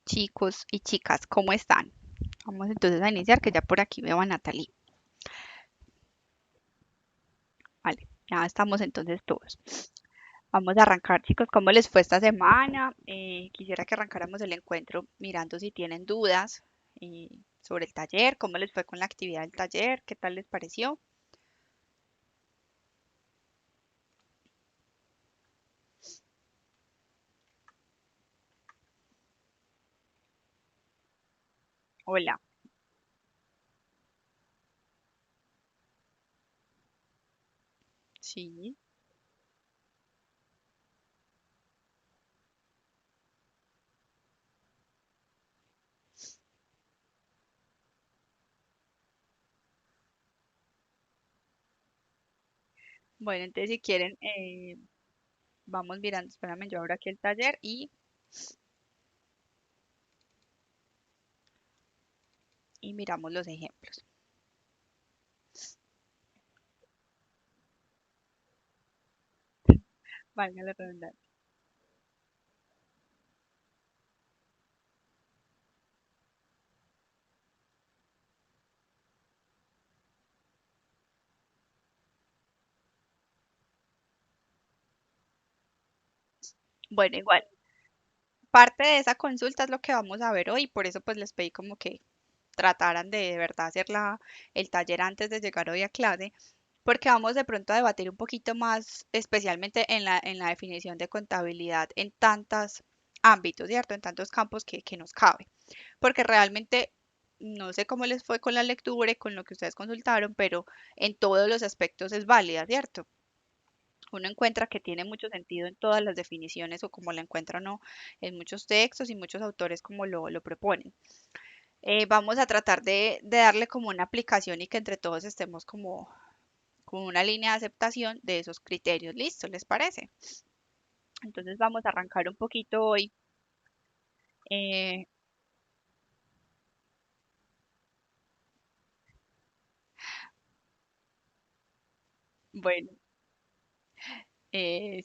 Chicos y chicas, ¿cómo están? Vamos entonces a iniciar, que ya por aquí veo a Natalie. Vale, ya estamos entonces todos. Vamos a arrancar, chicos. ¿Cómo les fue esta semana? Quisiera que arrancáramos el encuentro mirando si tienen dudas sobre el taller, cómo les fue con la actividad del taller, qué tal les pareció. Hola. Sí. Bueno, entonces si quieren, vamos mirando, espérame, yo abro aquí el taller y miramos los ejemplos. Valga la redundancia. Bueno, igual. Parte de esa consulta es lo que vamos a ver hoy, por eso pues les pedí como que trataran de verdad hacer el taller antes de llegar hoy a clase, porque vamos de pronto a debatir un poquito más, especialmente en la definición de contabilidad en tantos ámbitos, ¿cierto? En tantos campos que nos cabe, porque realmente no sé cómo les fue con la lectura y con lo que ustedes consultaron, pero en todos los aspectos es válida, ¿cierto? Uno encuentra que tiene mucho sentido en todas las definiciones o como la encuentra uno en muchos textos y muchos autores como lo proponen. Vamos a tratar de darle como una aplicación y que entre todos estemos como con una línea de aceptación de esos criterios. ¿Listo? ¿Les parece? Entonces vamos a arrancar un poquito hoy. Eh, bueno,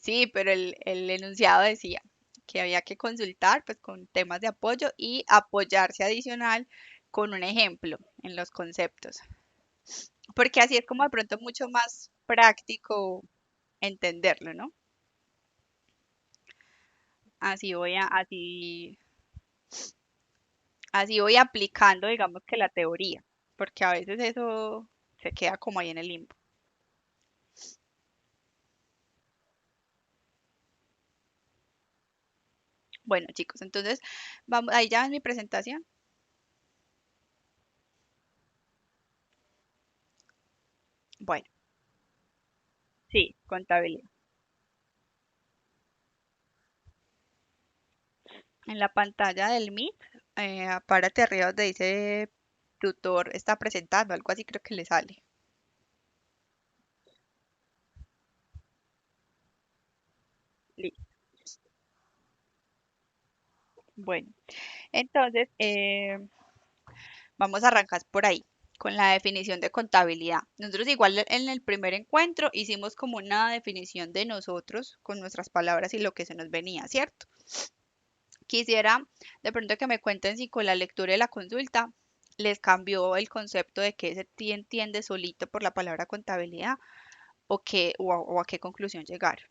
sí, pero el enunciado decía que había que consultar pues con temas de apoyo y apoyarse adicional con un ejemplo en los conceptos. Porque así es como de pronto mucho más práctico entenderlo, ¿no? Así, así voy aplicando, digamos que la teoría, porque a veces eso se queda como ahí en el limbo. Bueno, chicos, entonces vamos, ahí ya es mi presentación. Bueno, sí, contabilidad. En la pantalla del Meet, párate arriba donde dice tutor está presentando, algo así creo que le sale. Listo. Bueno, entonces vamos a arrancar por ahí, con la definición de contabilidad. Nosotros igual en el primer encuentro hicimos como una definición de nosotros con nuestras palabras y lo que se nos venía, ¿cierto? Quisiera de pronto que me cuenten si con la lectura y la consulta les cambió el concepto de qué se entiende solito por la palabra contabilidad o a qué conclusión llegaron.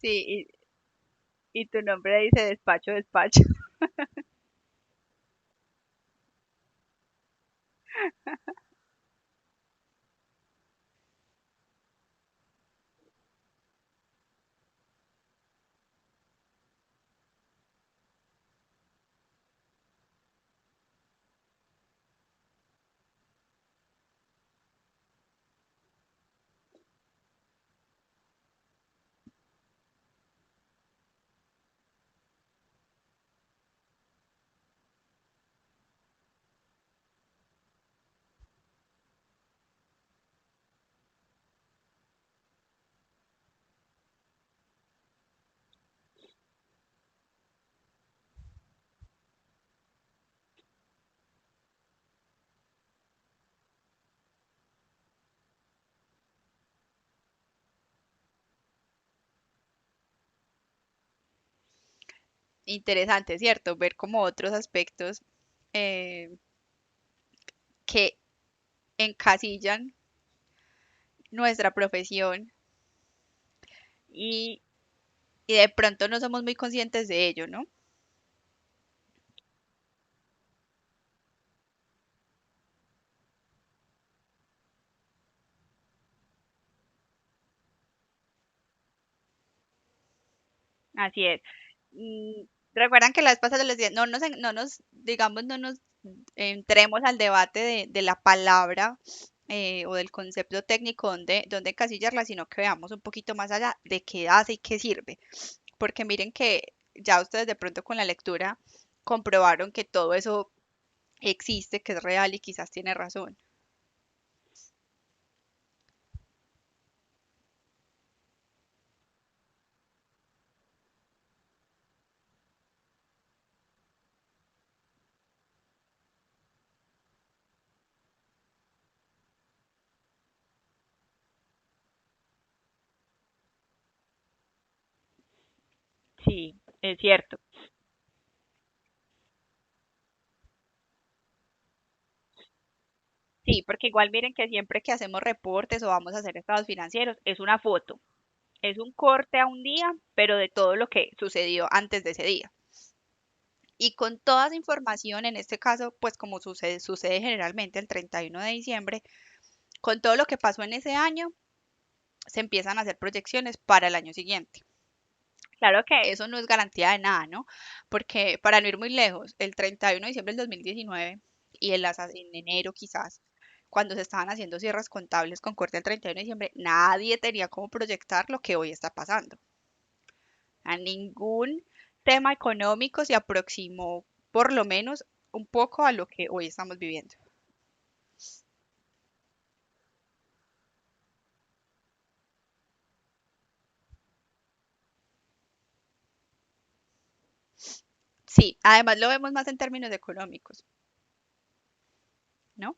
Sí, y tu nombre dice despacho, despacho. interesante, ¿cierto? Ver como otros aspectos eh, que encasillan nuestra profesión y, y de pronto no somos muy conscientes de ello, ¿no? Así es. Mm, Recuerdan que la vez pasada les decía, digamos, no nos entremos al debate de la palabra o del concepto técnico donde encasillarla, sino que veamos un poquito más allá de qué hace y qué sirve. Porque miren que ya ustedes de pronto con la lectura comprobaron que todo eso existe, que es real y quizás tiene razón. Sí, es cierto. Sí, porque igual miren que siempre que hacemos reportes o vamos a hacer estados financieros, es una foto, es un corte a un día, pero de todo lo que sucedió antes de ese día. Y con toda esa información, en este caso, pues como sucede generalmente el 31 de diciembre, con todo lo que pasó en ese año, se empiezan a hacer proyecciones para el año siguiente. Claro que eso no es garantía de nada, ¿no? Porque para no ir muy lejos, el 31 de diciembre del 2019 y en enero quizás, cuando se estaban haciendo cierres contables con corte el 31 de diciembre, nadie tenía cómo proyectar lo que hoy está pasando. A ningún tema económico se aproximó por lo menos un poco a lo que hoy estamos viviendo. Sí, además lo vemos más en términos económicos, ¿no?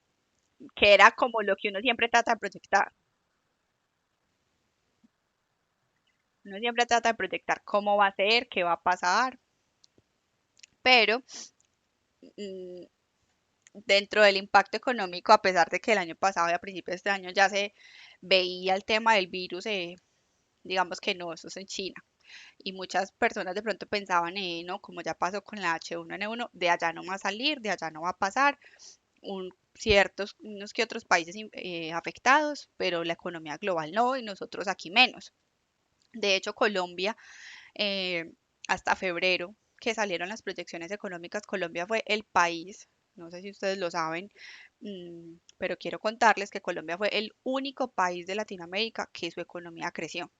Que era como lo que uno siempre trata de proyectar. Uno siempre trata de proyectar cómo va a ser, qué va a pasar, pero mm, dentro del impacto económico, a pesar de que el año pasado y a principios de este año ya se veía el tema del virus, digamos que no, eso es en China. Y muchas personas de pronto pensaban, no, como ya pasó con la H1N1, de allá no va a salir, de allá no va a pasar, unos que otros países afectados, pero la economía global no, y nosotros aquí menos. De hecho, Colombia, eh, hasta febrero, que salieron las proyecciones económicas, Colombia fue el país, no sé si ustedes lo saben, pero quiero contarles que Colombia fue el único país de Latinoamérica que su economía creció.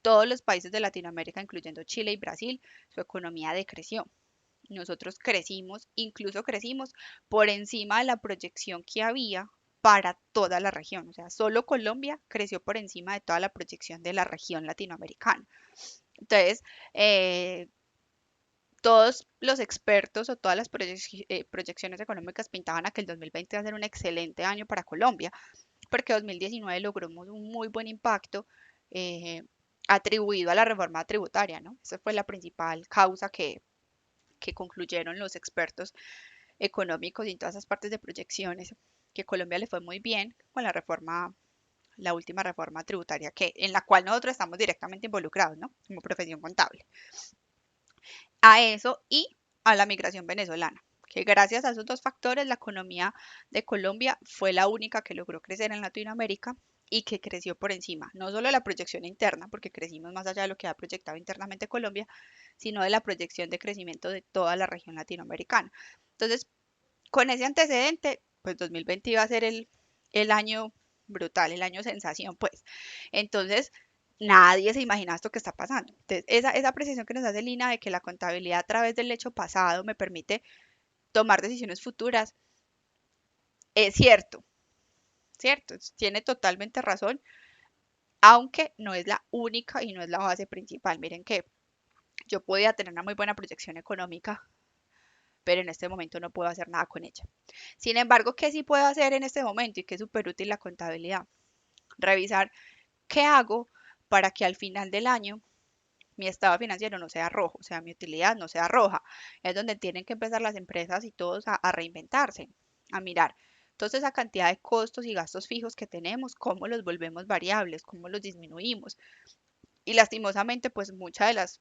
Todos los países de Latinoamérica, incluyendo Chile y Brasil, su economía decreció. Nosotros crecimos, incluso crecimos por encima de la proyección que había para toda la región. O sea, solo Colombia creció por encima de toda la proyección de la región latinoamericana. Entonces, eh, todos los expertos o todas las proyecciones económicas pintaban a que el 2020 iba a ser un excelente año para Colombia, porque 2019 logramos un muy buen impacto eh, atribuido a la reforma tributaria, ¿no? Esa fue la principal causa que concluyeron los expertos económicos y en todas esas partes de proyecciones, que Colombia le fue muy bien con la última reforma tributaria en la cual nosotros estamos directamente involucrados, ¿no? Como profesión contable. A eso y a la migración venezolana, que gracias a esos dos factores la economía de Colombia fue la única que logró crecer en Latinoamérica y que creció por encima, no solo de la proyección interna, porque crecimos más allá de lo que ha proyectado internamente Colombia, sino de la proyección de crecimiento de toda la región latinoamericana. Entonces, con ese antecedente, pues 2020 iba a ser el año brutal, el año sensación, pues. Entonces, nadie se imagina esto que está pasando. Entonces, esa precisión que nos hace Lina de que la contabilidad a través del hecho pasado me permite tomar decisiones futuras, es cierto, ¿cierto? Tiene totalmente razón, aunque no es la única y no es la base principal. Miren que yo podía tener una muy buena proyección económica, pero en este momento no puedo hacer nada con ella. Sin embargo, ¿qué sí puedo hacer en este momento y que es súper útil la contabilidad? Revisar qué hago para que al final del año mi estado financiero no sea rojo, o sea, mi utilidad no sea roja. Es donde tienen que empezar las empresas y todos a reinventarse, a mirar entonces esa cantidad de costos y gastos fijos que tenemos, cómo los volvemos variables, cómo los disminuimos. Y lastimosamente, pues muchas de las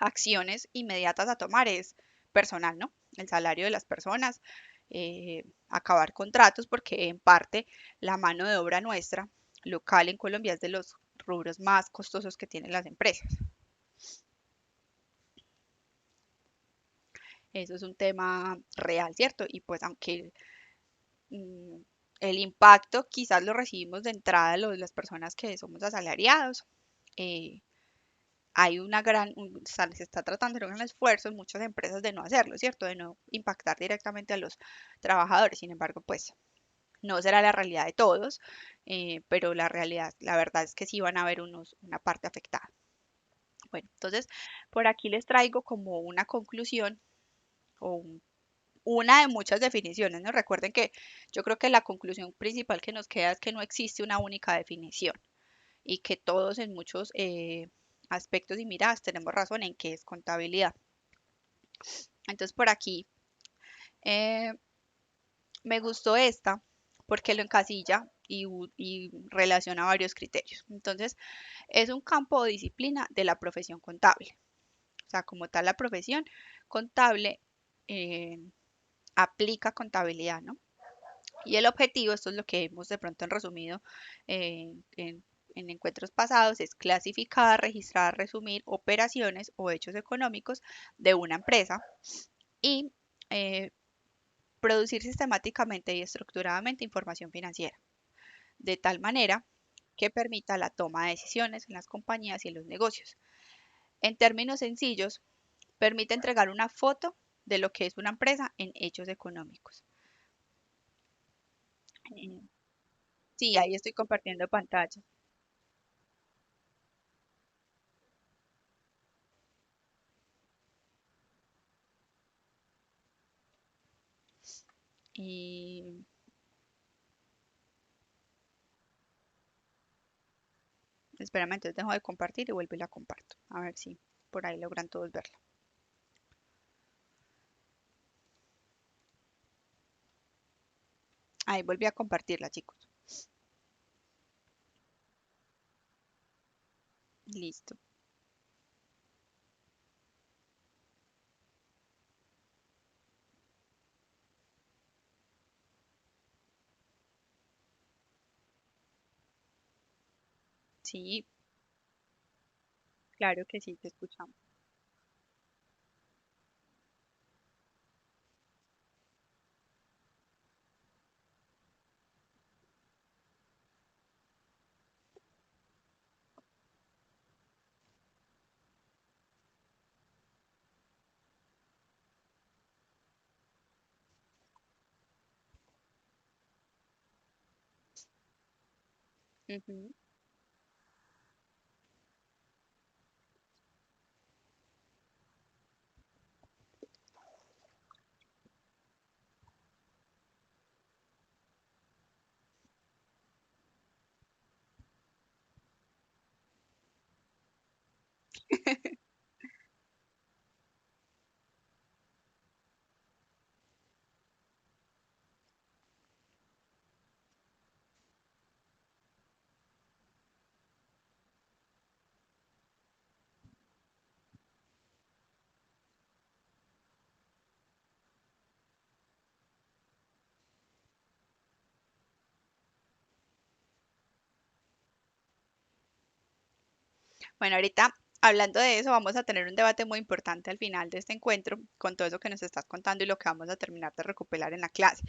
acciones inmediatas a tomar es personal, ¿no? El salario de las personas, acabar contratos, porque en parte la mano de obra nuestra local en Colombia es de los rubros más costosos que tienen las empresas. Eso es un tema real, ¿cierto? Y pues aunque mm, el impacto quizás lo recibimos de entrada las personas que somos asalariados, eh, hay una o sea, se está tratando de hacer un esfuerzo en muchas empresas de no hacerlo, ¿cierto? De no impactar directamente a los trabajadores. Sin embargo, pues no será la realidad de todos, pero la realidad, la verdad es que sí van a haber una parte afectada. Bueno, entonces por aquí les traigo como una conclusión o una de muchas definiciones, ¿no? Recuerden que yo creo que la conclusión principal que nos queda es que no existe una única definición y que todos en muchos aspectos y miradas tenemos razón en que es contabilidad. Entonces por aquí eh, me gustó esta porque lo encasilla y relaciona varios criterios. Entonces es un campo o disciplina de la profesión contable. O sea, como tal la profesión contable eh, aplica contabilidad, ¿no? Y el objetivo, esto es lo que hemos de pronto en resumido en encuentros pasados, es clasificar, registrar, resumir operaciones o hechos económicos de una empresa y eh, producir sistemáticamente y estructuradamente información financiera, de tal manera que permita la toma de decisiones en las compañías y en los negocios. En términos sencillos, permite entregar una foto de lo que es una empresa en hechos económicos. Eh, Sí, ahí estoy compartiendo pantalla. Y espérame, entonces dejo de compartir y vuelvo y la comparto. A ver si por ahí logran todos verla. Ahí volví a compartirla, chicos. Listo. Sí, claro que sí, te escuchamos. Ujú. Bueno, ahorita hablando de eso, vamos a tener un debate muy importante al final de este encuentro con todo eso que nos estás contando y lo que vamos a terminar de recopilar en la clase.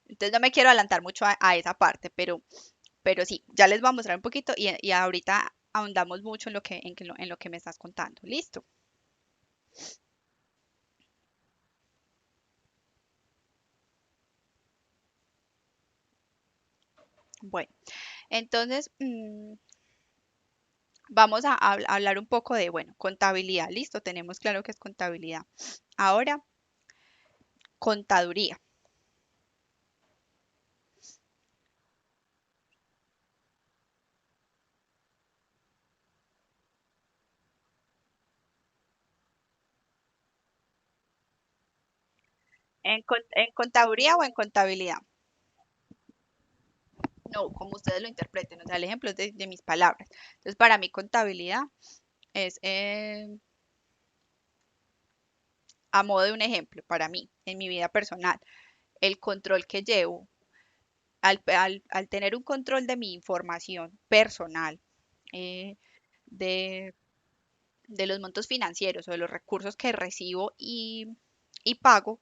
Entonces no me quiero adelantar mucho a esa parte, pero sí, ya les voy a mostrar un poquito y ahorita ahondamos mucho en lo que me estás contando. ¿Listo? Bueno, entonces vamos a hablar un poco de, bueno, contabilidad. Listo, tenemos claro que es contabilidad. Ahora, contaduría. En contaduría o en contabilidad. No, como ustedes lo interpreten. O sea, el ejemplo es de mis palabras. Entonces, para mí, contabilidad es, a modo de un ejemplo, para mí, en mi vida personal, el control que llevo, al tener un control de mi información personal, eh, de, de los montos financieros o de los recursos que recibo y pago,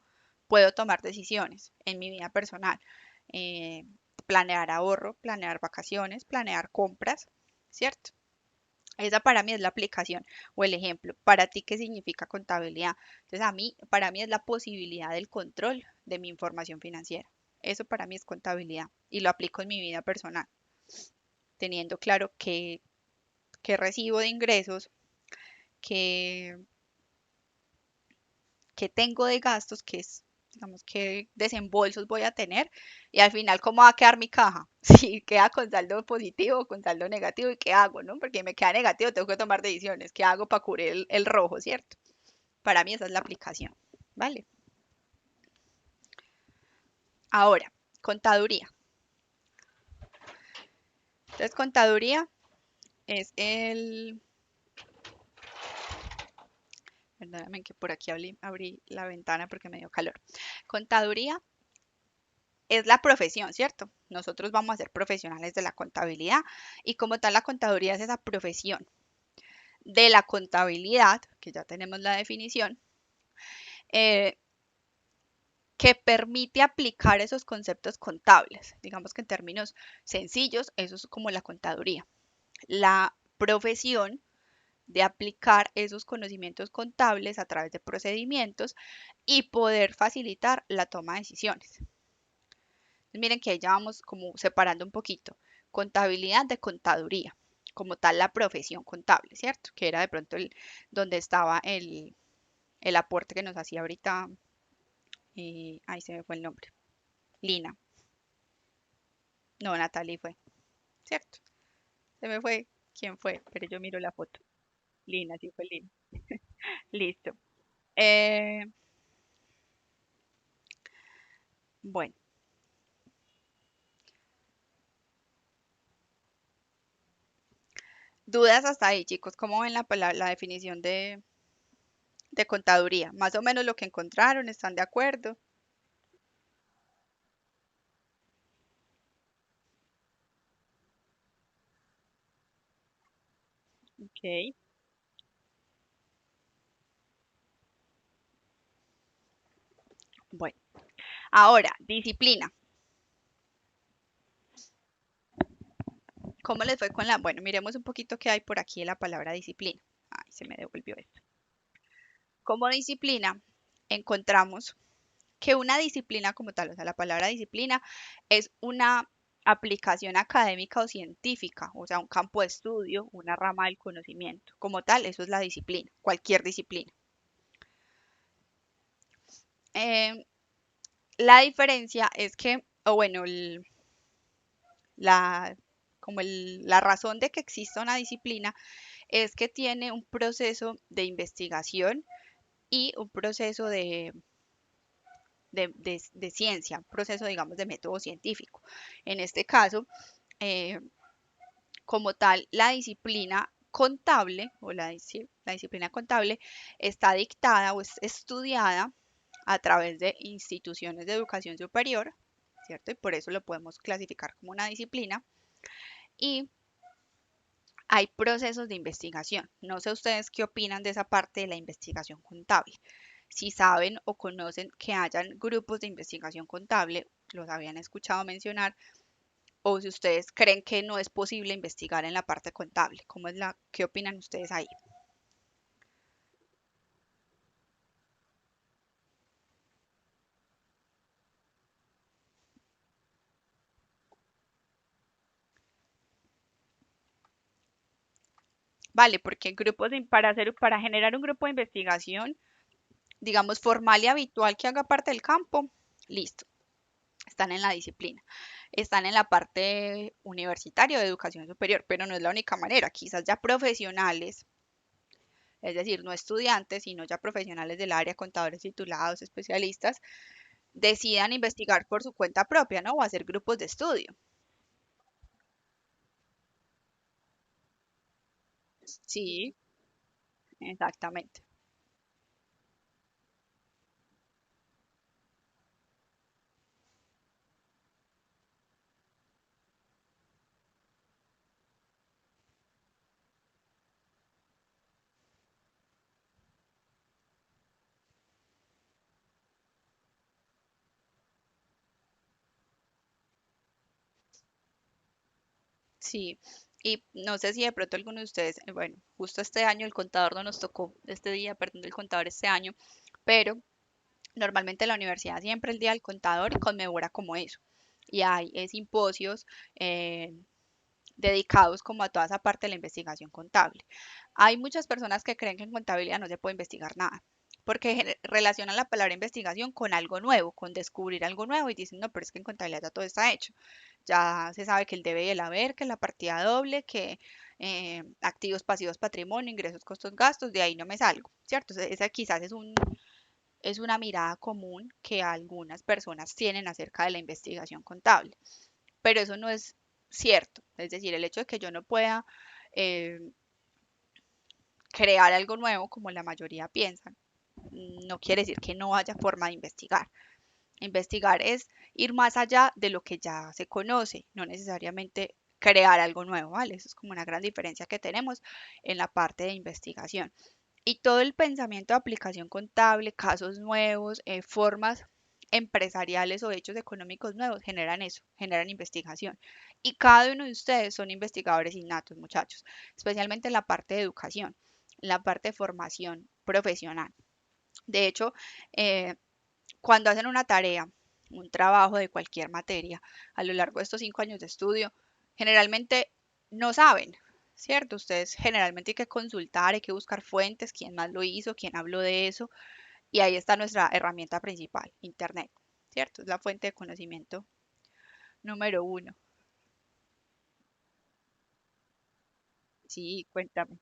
puedo tomar decisiones en mi vida personal. Eh, Planear ahorro, planear vacaciones, planear compras, ¿cierto? Esa para mí es la aplicación o el ejemplo. Para ti, ¿qué significa contabilidad? Entonces, para mí es la posibilidad del control de mi información financiera. Eso para mí es contabilidad y lo aplico en mi vida personal, teniendo claro qué recibo de ingresos, qué, qué tengo de gastos, digamos, qué desembolsos voy a tener y al final cómo va a quedar mi caja. Si queda con saldo positivo o con saldo negativo y qué hago, ¿no? Porque me queda negativo, tengo que tomar decisiones. ¿Qué hago para cubrir el rojo, cierto? Para mí esa es la aplicación, ¿vale? Ahora, contaduría. Entonces, contaduría es perdóname que por aquí abrí la ventana porque me dio calor. Contaduría es la profesión, ¿cierto? Nosotros vamos a ser profesionales de la contabilidad y como tal la contaduría es esa profesión de la contabilidad, que ya tenemos la definición, eh, que permite aplicar esos conceptos contables. Digamos que en términos sencillos, eso es como la contaduría. La profesión de aplicar esos conocimientos contables a través de procedimientos y poder facilitar la toma de decisiones. Miren que ahí ya vamos como separando un poquito. Contabilidad de contaduría, como tal la profesión contable, ¿cierto? Que era de pronto donde estaba el aporte que nos hacía ahorita, ahí se me fue el nombre, Lina. No, Natalie fue, ¿cierto? Se me fue quién fue, pero yo miro la foto. Lina, sí fue Lina. Listo. Eh, bueno, dudas hasta ahí, chicos. ¿Cómo ven la definición de contaduría? Más o menos lo que encontraron, ¿están de acuerdo? Ok, bueno. Ahora, disciplina. ¿Cómo les fue con la? Bueno, miremos un poquito qué hay por aquí de la palabra disciplina. Ay, se me devolvió esto. Como disciplina, encontramos que una disciplina como tal, o sea, la palabra disciplina es una aplicación académica o científica, o sea, un campo de estudio, una rama del conocimiento. Como tal, eso es la disciplina, cualquier disciplina. Eh, la diferencia es que, o bueno, la, la razón de que exista una disciplina es que tiene un proceso de investigación y un proceso de ciencia, un proceso, digamos, de método científico. En este caso, eh, como tal, la disciplina contable o la disciplina contable está dictada o es estudiada a través de instituciones de educación superior, ¿cierto? Y por eso lo podemos clasificar como una disciplina. Y hay procesos de investigación. No sé ustedes qué opinan de esa parte de la investigación contable. Si saben o conocen que hayan grupos de investigación contable, los habían escuchado mencionar, o si ustedes creen que no es posible investigar en la parte contable. ¿Qué opinan ustedes ahí? Vale, porque para generar un grupo de investigación, digamos, formal y habitual que haga parte del campo, listo, están en la disciplina, están en la parte universitaria de educación superior, pero no es la única manera. Quizás ya profesionales, es decir, no estudiantes, sino ya profesionales del área, contadores titulados, especialistas, decidan investigar por su cuenta propia, ¿no? O hacer grupos de estudio. Sí, exactamente. Sí, y no sé si de pronto alguno de ustedes, bueno, justo este año el contador no nos tocó, este día, perdón, el contador este año, pero normalmente la universidad siempre el día del contador conmemora como eso. Y hay simposios eh, dedicados como a toda esa parte de la investigación contable. Hay muchas personas que creen que en contabilidad no se puede investigar nada, porque relacionan la palabra investigación con algo nuevo, con descubrir algo nuevo y dicen, no, pero es que en contabilidad ya todo está hecho. Ya se sabe que el debe y el haber, que la partida doble, que activos, pasivos, patrimonio, ingresos, costos, gastos, de ahí no me salgo, ¿cierto? Esa quizás es una mirada común que algunas personas tienen acerca de la investigación contable, pero eso no es cierto. Es decir, el hecho de que yo no pueda eh, crear algo nuevo, como la mayoría piensan, no quiere decir que no haya forma de investigar. Investigar es ir más allá de lo que ya se conoce, no necesariamente crear algo nuevo, ¿vale? Eso es como una gran diferencia que tenemos en la parte de investigación. Y todo el pensamiento de aplicación contable, casos nuevos, formas empresariales o hechos económicos nuevos generan eso, generan investigación. Y cada uno de ustedes son investigadores innatos, muchachos, especialmente en la parte de educación, en la parte de formación profesional. De hecho, eh, cuando hacen una tarea, un trabajo de cualquier materia, a lo largo de estos 5 años de estudio, generalmente no saben, ¿cierto? Ustedes generalmente hay que consultar, hay que buscar fuentes, quién más lo hizo, quién habló de eso, y ahí está nuestra herramienta principal, Internet, ¿cierto? Es la fuente de conocimiento número uno. Sí, cuéntame.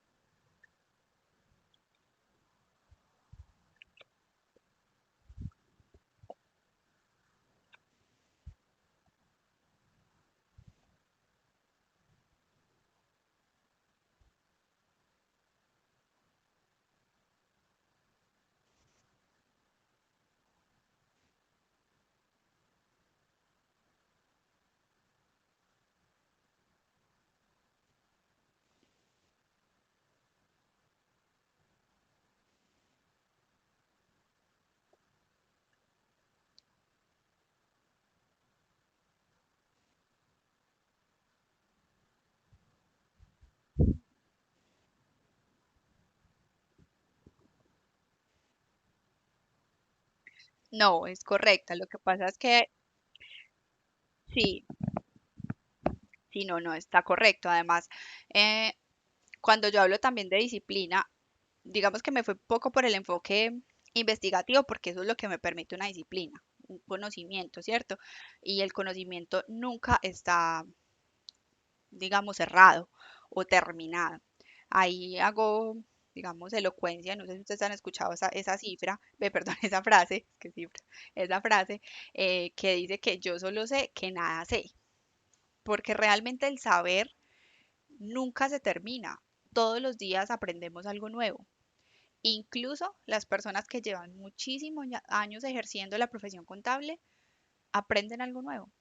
No, es correcta. Lo que pasa es que sí, sí, no, no está correcto. Además, eh, cuando yo hablo también de disciplina, digamos que me fue poco por el enfoque investigativo, porque eso es lo que me permite una disciplina, un conocimiento, ¿cierto? Y el conocimiento nunca está, digamos, cerrado o terminado. Ahí hago, digamos, elocuencia, no sé si ustedes han escuchado esa cifra, perdón, esa frase, qué cifra, esa frase que dice que yo solo sé que nada sé, porque realmente el saber nunca se termina. Todos los días aprendemos algo nuevo. Incluso las personas que llevan muchísimos años ejerciendo la profesión contable aprenden algo nuevo,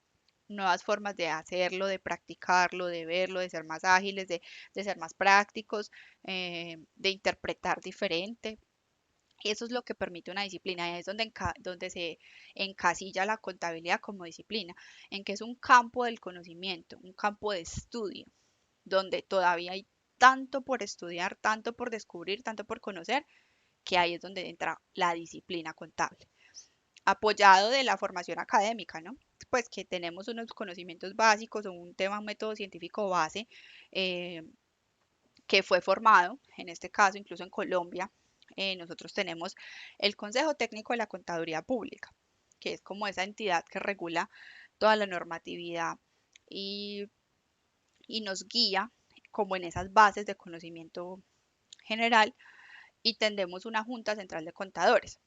nuevas formas de hacerlo, de practicarlo, de verlo, de ser más ágiles, de ser más prácticos, de interpretar diferente. Y eso es lo que permite una disciplina, y es donde, donde se encasilla la contabilidad como disciplina, en que es un campo del conocimiento, un campo de estudio, donde todavía hay tanto por estudiar, tanto por descubrir, tanto por conocer, que ahí es donde entra la disciplina contable, apoyado de la formación académica, ¿no? Pues que tenemos unos conocimientos básicos o un tema, un método científico base eh, que fue formado, en este caso incluso en Colombia, nosotros tenemos el Consejo Técnico de la Contaduría Pública, que es como esa entidad que regula toda la normatividad y, y nos guía como en esas bases de conocimiento general, y tendemos una Junta Central de Contadores.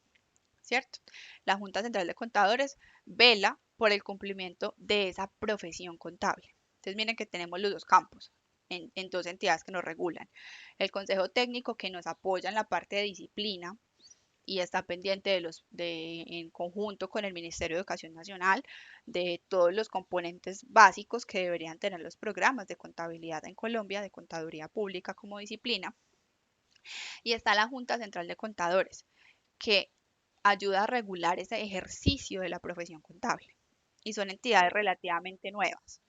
¿cierto? La Junta Central de Contadores vela por el cumplimiento de esa profesión contable. Entonces miren que tenemos los dos campos en dos entidades que nos regulan. El Consejo Técnico que nos apoya en la parte de disciplina y está pendiente en conjunto con el Ministerio de Educación Nacional, de todos los componentes básicos que deberían tener los programas de contabilidad en Colombia, de contaduría pública como disciplina. Y está la Junta Central de Contadores, que ayuda a regular ese ejercicio de la profesión contable. Y son entidades relativamente nuevas.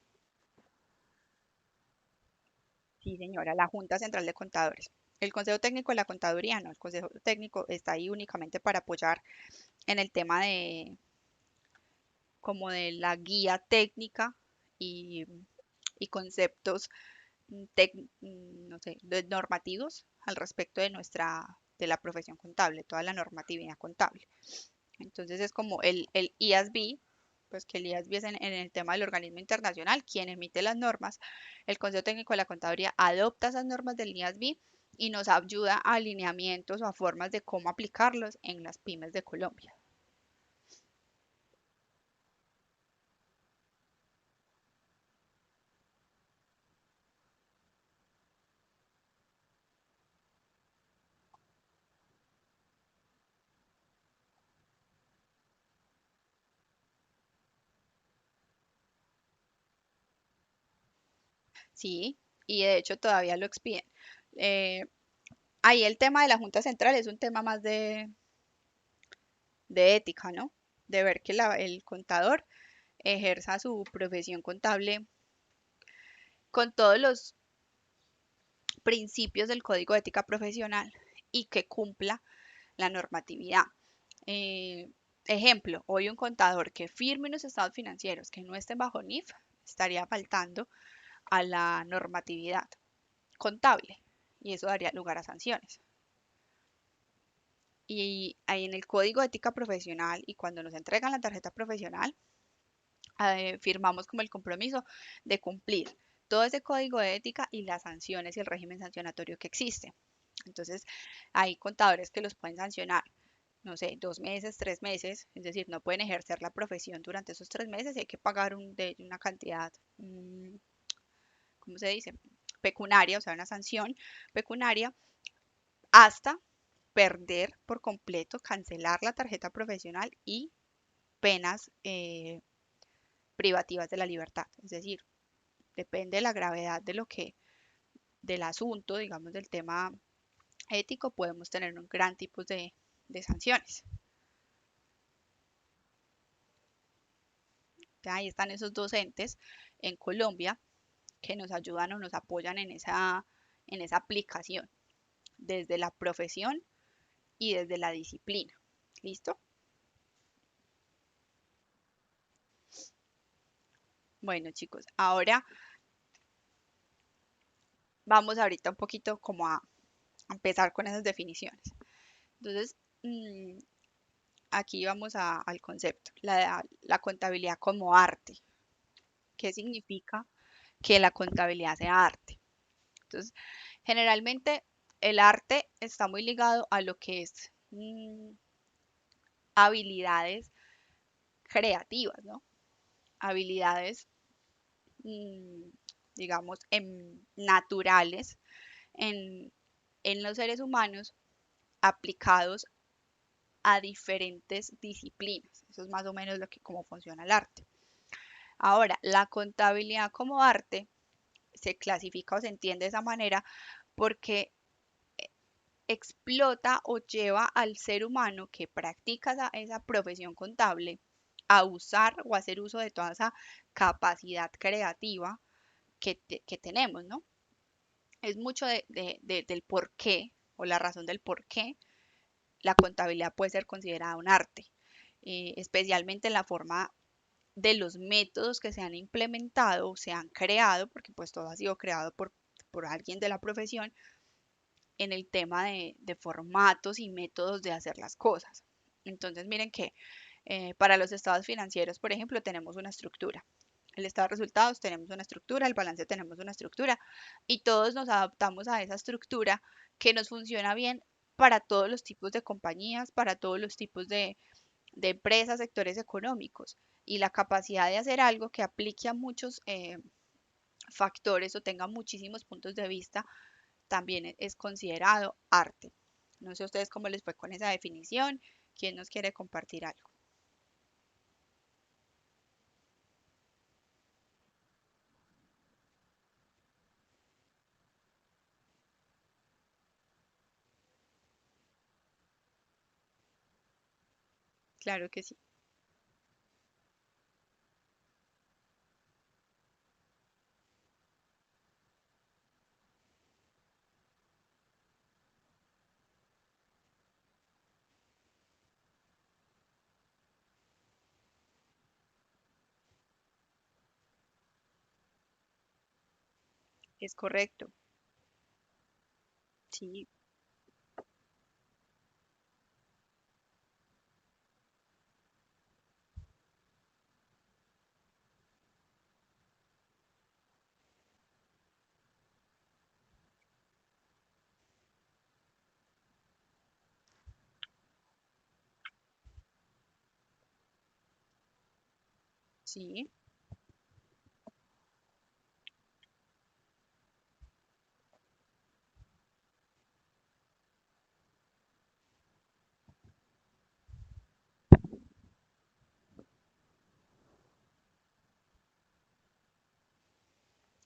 Sí, señora, la Junta Central de Contadores. El Consejo Técnico de la Contaduría, no, el Consejo Técnico está ahí únicamente para apoyar en el tema de como de la guía técnica y, y conceptos no sé, normativos al respecto de de la profesión contable, toda la normatividad contable. Entonces es como el IASB, pues que el IASB es en el tema del organismo internacional, quien emite las normas. El Consejo Técnico de la Contaduría adopta esas normas del IASB y nos ayuda a alineamientos o a formas de cómo aplicarlos en las pymes de Colombia. Sí, y de hecho todavía lo expiden. Eh, Ahí el tema de la Junta Central es un tema más de ética, ¿no? De ver que el contador ejerza su profesión contable con todos los principios del Código de Ética Profesional y que cumpla la normatividad. Eh, Ejemplo, hoy un contador que firme unos estados financieros que no estén bajo NIF estaría faltando a la normatividad contable y eso daría lugar a sanciones. Y ahí en el Código de Ética Profesional y cuando nos entregan la tarjeta profesional, firmamos como el compromiso de cumplir todo ese código de ética y las sanciones y el régimen sancionatorio que existe. Entonces, hay contadores que los pueden sancionar, no sé, 2 meses, 3 meses, es decir, no pueden ejercer la profesión durante esos 3 meses y hay que pagar una cantidad, ¿cómo se dice? Pecunaria, o sea, una sanción pecunaria, hasta perder por completo, cancelar la tarjeta profesional y penas privativas de la libertad. Es decir, depende de la gravedad del asunto, digamos, del tema ético, podemos tener un gran tipo de sanciones. Ahí están esos docentes en Colombia que nos ayudan o nos apoyan en esa aplicación, desde la profesión y desde la disciplina. ¿Listo? Bueno, chicos, ahora vamos ahorita un poquito como a empezar con esas definiciones. Entonces, mm, aquí vamos al concepto, la contabilidad como arte. ¿Qué significa que la contabilidad sea arte? Entonces, generalmente el arte está muy ligado a lo que es habilidades creativas, ¿no? Habilidades, mm, digamos, naturales en, en los seres humanos aplicados a diferentes disciplinas. Eso es más o menos lo que, cómo funciona el arte. Ahora, la contabilidad como arte se clasifica o se entiende de esa manera porque explota o lleva al ser humano que practica esa profesión contable a usar o hacer uso de toda esa capacidad creativa que tenemos, ¿no? Es mucho del por qué o la razón del por qué la contabilidad puede ser considerada un arte, especialmente en la forma de los métodos que se han implementado, se han creado, porque pues todo ha sido creado por alguien de la profesión, en el tema de formatos y métodos de hacer las cosas. Entonces, miren que para los estados financieros, por ejemplo, tenemos una estructura. El estado de resultados tenemos una estructura, el balance tenemos una estructura y todos nos adaptamos a esa estructura que nos funciona bien para todos los tipos de compañías, para todos los tipos de empresas, sectores económicos. Y la capacidad de hacer algo que aplique a muchos factores o tenga muchísimos puntos de vista también es considerado arte. No sé a ustedes cómo les fue con esa definición. ¿Quién nos quiere compartir algo? Claro que sí, es correcto. Sí, sí,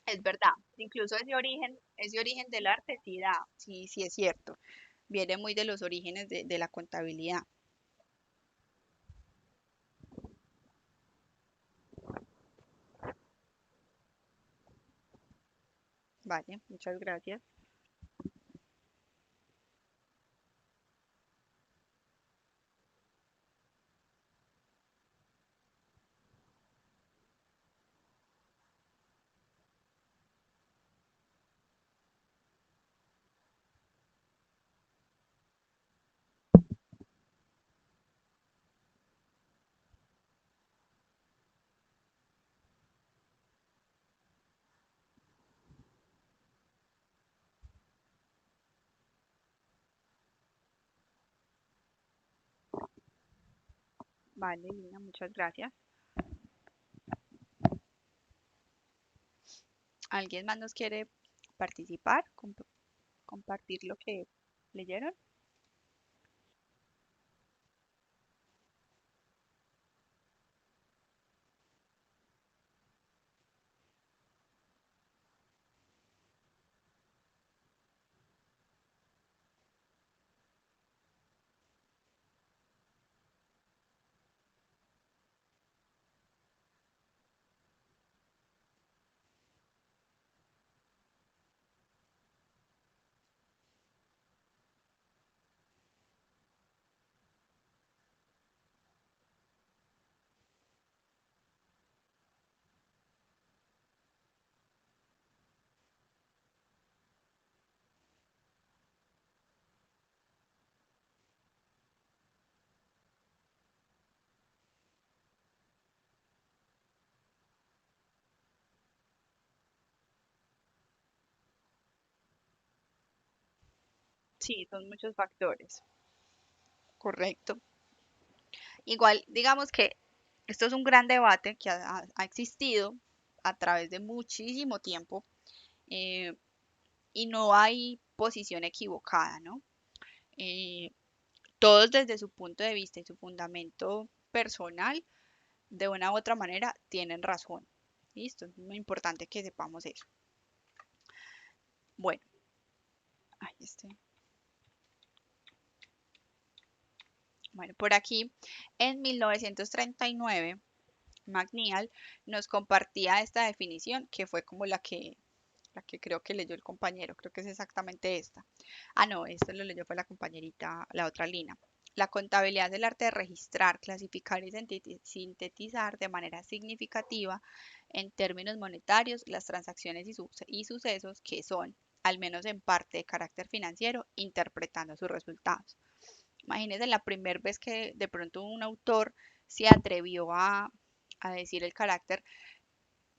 es verdad. Incluso ese origen del arte sí da, sí, sí es cierto. Viene muy de los orígenes de la contabilidad. Vale, muchas gracias. Vale, Lina, muchas gracias. ¿Alguien más nos quiere participar, compartir lo que leyeron? Sí, son muchos factores. Correcto. Igual, digamos que esto es un gran debate que ha existido a través de muchísimo tiempo, eh, y no hay posición equivocada, ¿no? Eh, Todos desde su punto de vista y su fundamento personal, de una u otra manera, tienen razón. Listo, es muy importante que sepamos eso. Bueno, ay, bueno, por aquí, en 1939, McNeil nos compartía esta definición que fue como la que creo que leyó el compañero, creo que es exactamente esta. Ah, no, esto lo leyó fue la compañerita, la otra Lina. La contabilidad es el arte de registrar, clasificar y sintetizar de manera significativa en términos monetarios las transacciones y sucesos que son, al menos en parte, de carácter financiero, interpretando sus resultados. Imagínense la primera vez que de pronto un autor se atrevió a decir el carácter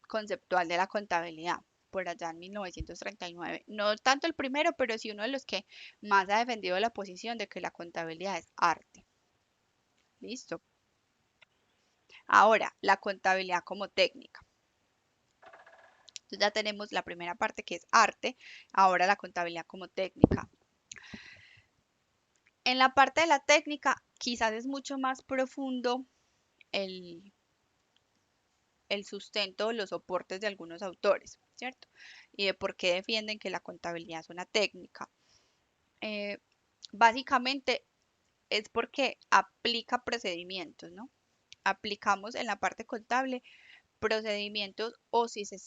conceptual de la contabilidad. por allá en 1939. No tanto el primero, pero sí uno de los que más ha defendido la posición de que la contabilidad es arte. Listo. Ahora, la contabilidad como técnica. Entonces ya tenemos la primera parte que es arte, ahora la contabilidad como técnica. En la parte de la técnica, quizás es mucho más profundo el, el sustento o los soportes de algunos autores, ¿cierto? Y de por qué defienden que la contabilidad es una técnica. Eh, Básicamente es porque aplica procedimientos, ¿no? Aplicamos en la parte contable procedimientos o si se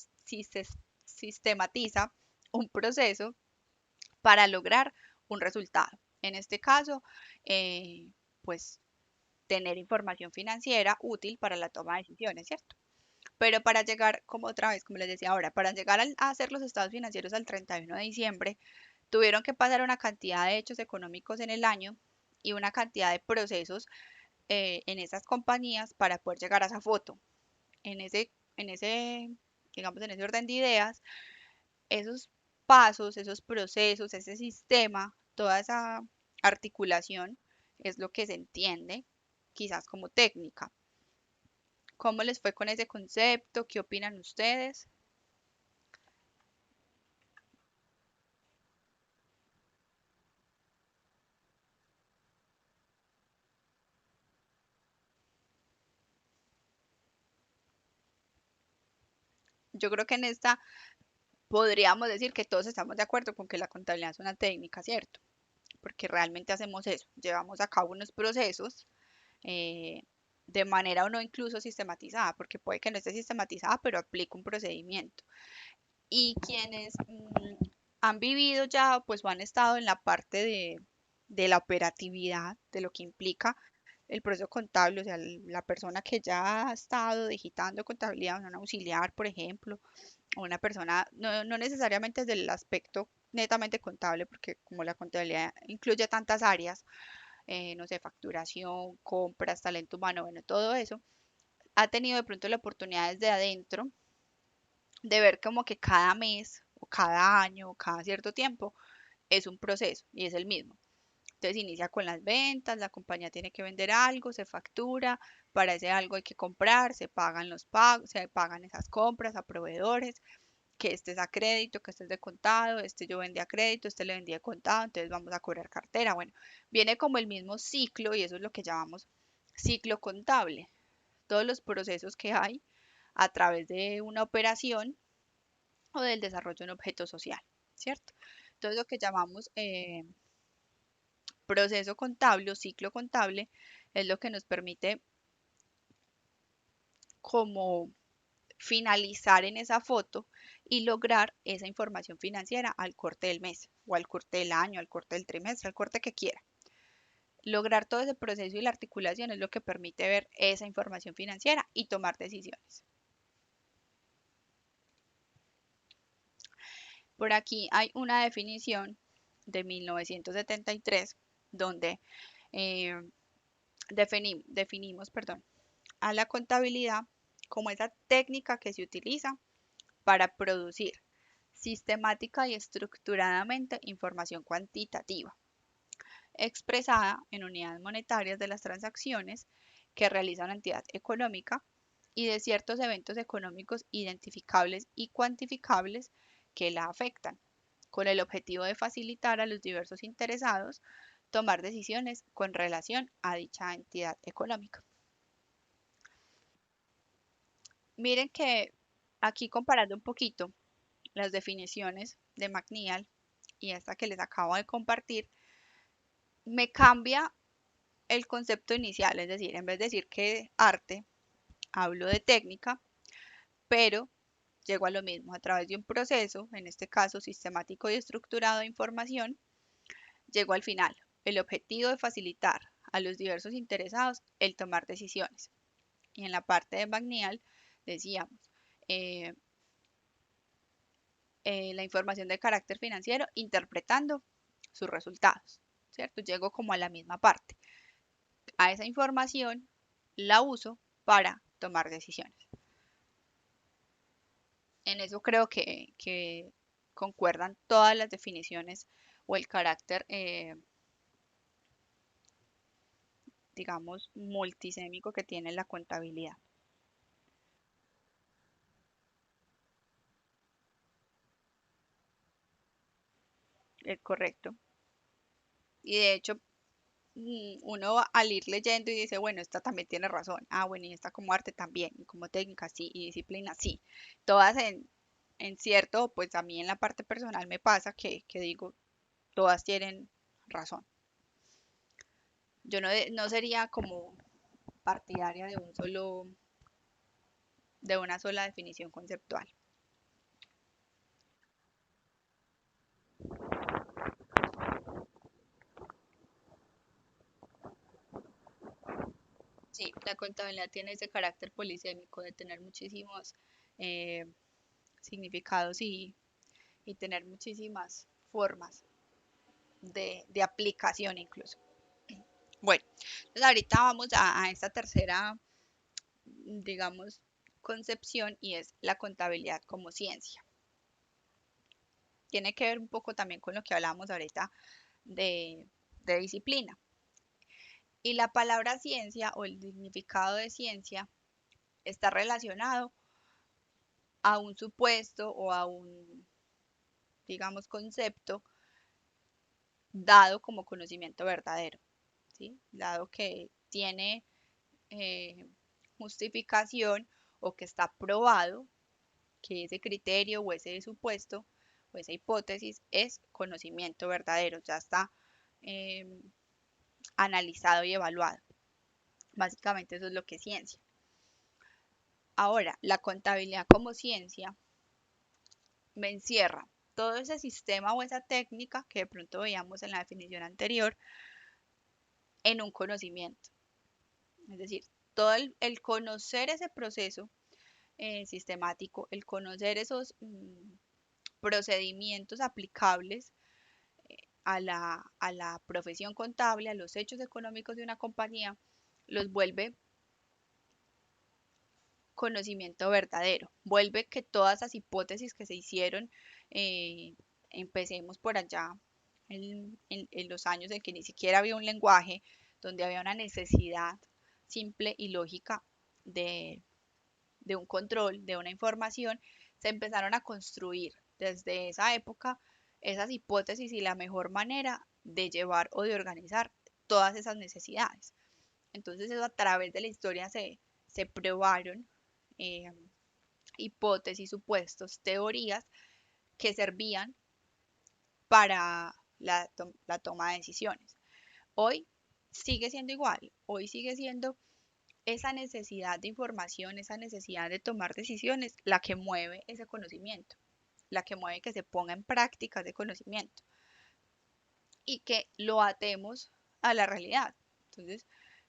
sistematiza un proceso para lograr un resultado. En este caso, eh, pues tener información financiera útil para la toma de decisiones, ¿cierto? Pero para llegar, como otra vez, como les decía ahora, para llegar a hacer los estados financieros al 31 de diciembre, tuvieron que pasar una cantidad de hechos económicos en el año y una cantidad de procesos en esas compañías para poder llegar a esa foto. En ese, digamos, en ese orden de ideas, esos pasos, esos procesos, ese sistema, toda esa articulación es lo que se entiende quizás como técnica. ¿Cómo les fue con ese concepto? ¿Qué opinan ustedes? Yo creo que en esta podríamos decir que todos estamos de acuerdo con que la contabilidad es una técnica, ¿cierto? Porque realmente hacemos eso, llevamos a cabo unos procesos eh, de manera o no incluso sistematizada, porque puede que no esté sistematizada, pero aplica un procedimiento. Y quienes han vivido ya, pues o han estado en la parte de la operatividad, de lo que implica el proceso contable, o sea, la persona que ya ha estado digitando contabilidad, un auxiliar, por ejemplo, o una persona, no necesariamente desde el aspecto netamente contable, porque como la contabilidad incluye tantas áreas, no sé, facturación, compras, talento humano, bueno, todo eso, ha tenido de pronto la oportunidad desde adentro de ver como que cada mes o cada año o cada cierto tiempo es un proceso y es el mismo. Entonces inicia con las ventas, la compañía tiene que vender algo, se factura, para ese algo hay que comprar, se pagan los pagos, se pagan esas compras a proveedores, que este es a crédito, que este es de contado, este yo vendí a crédito, este le vendí de contado, entonces vamos a cobrar cartera. Bueno, viene como el mismo ciclo y eso es lo que llamamos ciclo contable. Todos los procesos que hay a través de una operación o del desarrollo de un objeto social, ¿cierto? Entonces lo que llamamos proceso contable o ciclo contable es lo que nos permite como finalizar en esa foto y lograr esa información financiera al corte del mes o al corte del año, al corte del trimestre, al corte que quiera. Lograr todo ese proceso y la articulación es lo que permite ver esa información financiera y tomar decisiones. Por aquí hay una definición de 1973 donde eh, definimos, perdón, a la contabilidad como esa técnica que se utiliza para producir sistemática y estructuradamente información cuantitativa, expresada en unidades monetarias de las transacciones que realiza una entidad económica y de ciertos eventos económicos identificables y cuantificables que la afectan, con el objetivo de facilitar a los diversos interesados tomar decisiones con relación a dicha entidad económica. Miren que aquí comparando un poquito las definiciones de McNeil y esta que les acabo de compartir, me cambia el concepto inicial, es decir, en vez de decir que arte, hablo de técnica, pero llego a lo mismo, a través de un proceso, en este caso sistemático y estructurado de información, llego al final, el objetivo de facilitar a los diversos interesados el tomar decisiones. Y en la parte de McNeil decíamos, eh, la información de carácter financiero interpretando sus resultados, ¿cierto? Llego como a la misma parte. A esa información la uso para tomar decisiones. En eso creo que concuerdan todas las definiciones o el carácter, digamos, multisémico que tiene la contabilidad. Es correcto. Y de hecho, uno al ir leyendo y dice, bueno, esta también tiene razón. Ah, bueno, y esta como arte también, y como técnica sí, y disciplina sí. Todas en cierto, pues a mí en la parte personal me pasa que digo, todas tienen razón. Yo no sería como partidaria de una sola definición conceptual. Sí, la contabilidad tiene ese carácter polisémico de tener muchísimos eh, significados y tener muchísimas formas de aplicación incluso. Bueno, entonces ahorita vamos a esta tercera, digamos, concepción y es la contabilidad como ciencia. Tiene que ver un poco también con lo que hablábamos ahorita de, de disciplina. Y la palabra ciencia o el significado de ciencia está relacionado a un supuesto o a un, digamos, concepto dado como conocimiento verdadero, ¿sí? Dado que tiene eh, justificación o que está probado que ese criterio o ese supuesto o esa hipótesis es conocimiento verdadero, ya está eh, analizado y evaluado. Básicamente eso es lo que es ciencia. Ahora, la contabilidad como ciencia me encierra todo ese sistema o esa técnica que de pronto veíamos en la definición anterior en un conocimiento. Es decir, todo el conocer ese proceso sistemático, el conocer esos procedimientos aplicables a la profesión contable, a los hechos económicos de una compañía, los vuelve conocimiento verdadero. Vuelve que todas esas hipótesis que se hicieron, eh, empecemos por allá en los años en que ni siquiera había un lenguaje, donde había una necesidad simple y lógica de, de un control, de una información, se empezaron a construir desde esa época esas hipótesis y la mejor manera de llevar o de organizar todas esas necesidades. Entonces eso a través de la historia se probaron eh, hipótesis, supuestos, teorías que servían para la toma de decisiones. Hoy sigue siendo igual, hoy sigue siendo esa necesidad de información, esa necesidad de tomar decisiones, la que mueve ese conocimiento, la que mueve que se ponga en práctica ese conocimiento y que lo atemos a la realidad. Entonces,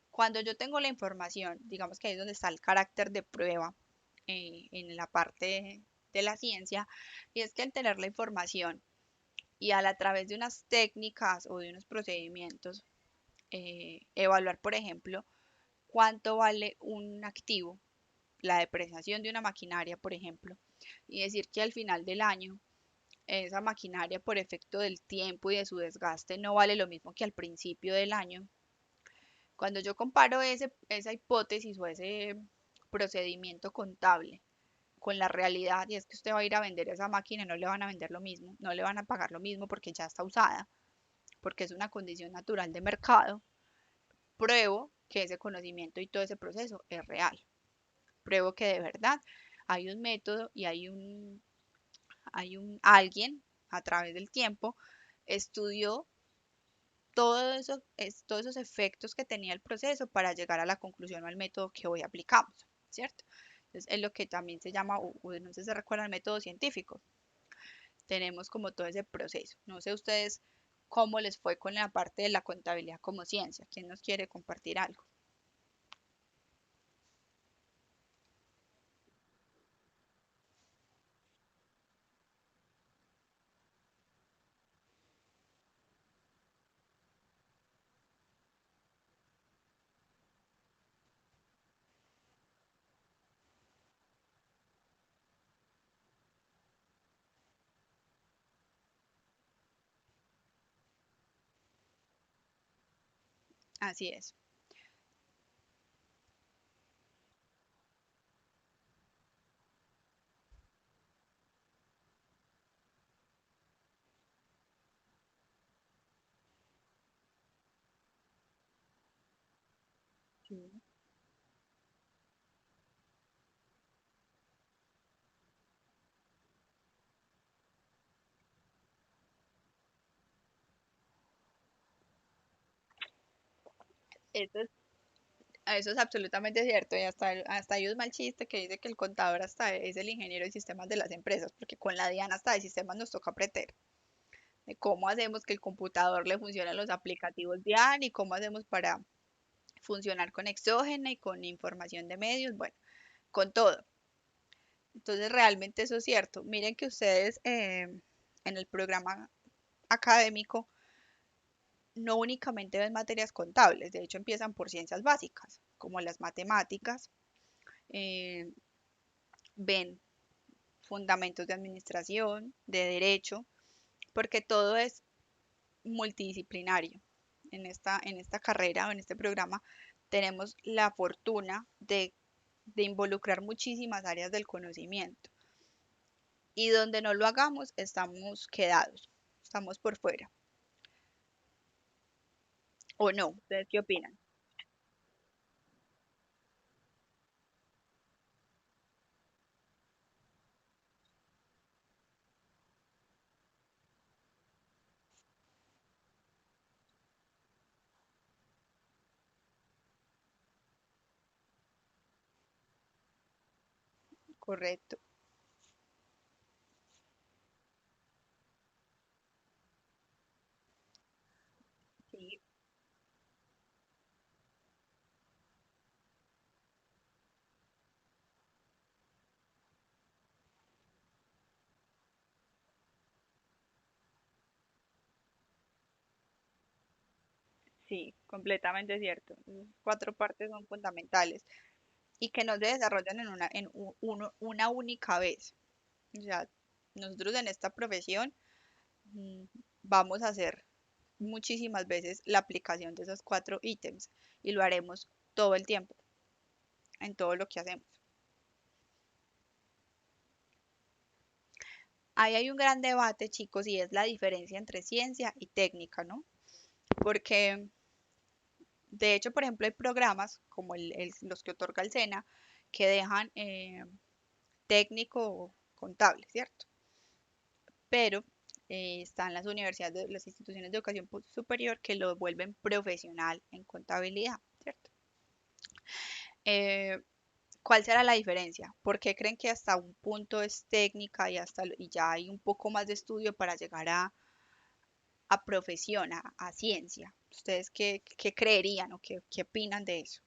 cuando yo tengo la información, digamos que ahí es donde está el carácter de prueba en la parte de la ciencia, y es que al tener la información y a través de unas técnicas o de unos procedimientos, evaluar, por ejemplo, cuánto vale un activo, la depreciación de una maquinaria, por ejemplo, y decir que al final del año esa maquinaria por efecto del tiempo y de su desgaste no vale lo mismo que al principio del año. Cuando yo comparo esa hipótesis o ese procedimiento contable con la realidad, y es que usted va a ir a vender esa máquina y no le van a vender lo mismo, no le van a pagar lo mismo porque ya está usada, porque es una condición natural de mercado, pruebo que ese conocimiento y todo ese proceso es real. Pruebo que de verdad hay un método y hay un alguien a través del tiempo estudió todos esos efectos que tenía el proceso para llegar a la conclusión o al método que hoy aplicamos, ¿cierto? Entonces, es lo que también se llama, o no sé si se recuerda, el método científico. Tenemos como todo ese proceso. No sé ustedes cómo les fue con la parte de la contabilidad como ciencia. ¿Quién nos quiere compartir algo? Así es. Sí. Eso es, eso es absolutamente cierto. Y hasta hay un mal chiste que dice que el contador hasta es el ingeniero de sistemas de las empresas, porque con la DIAN hasta de sistemas nos toca aprender. De cómo hacemos que el computador le funcione a los aplicativos DIAN y cómo hacemos para funcionar con exógena y con información de medios, bueno, con todo. Entonces, realmente eso es cierto. Miren que ustedes en el programa académico no únicamente ven materias contables, de hecho empiezan por ciencias básicas, como las matemáticas, eh, ven fundamentos de administración, de derecho, porque todo es multidisciplinario. En esta carrera o en este programa tenemos la fortuna de involucrar muchísimas áreas del conocimiento y donde no lo hagamos estamos quedados, estamos por fuera. ¿O no? ¿Ustedes qué opinan? Correcto. Sí, sí, completamente cierto. Cuatro partes son fundamentales y que no se desarrollan en una única vez. O sea, nosotros en esta profesión mm, vamos a hacer muchísimas veces la aplicación de esos cuatro ítems y lo haremos todo el tiempo, en todo lo que hacemos. Ahí hay un gran debate, chicos, y es la diferencia entre ciencia y técnica, ¿no? Porque, de hecho, por ejemplo, hay programas como los que otorga el SENA que dejan técnico contable, ¿cierto? Pero están las universidades, las instituciones de educación superior que lo vuelven profesional en contabilidad, ¿cierto? Eh, ¿Cuál será la diferencia? ¿Por qué creen que hasta un punto es técnica y ya hay un poco más de estudio para llegar a profesión, a ciencia? ¿Ustedes qué creerían o qué opinan de eso?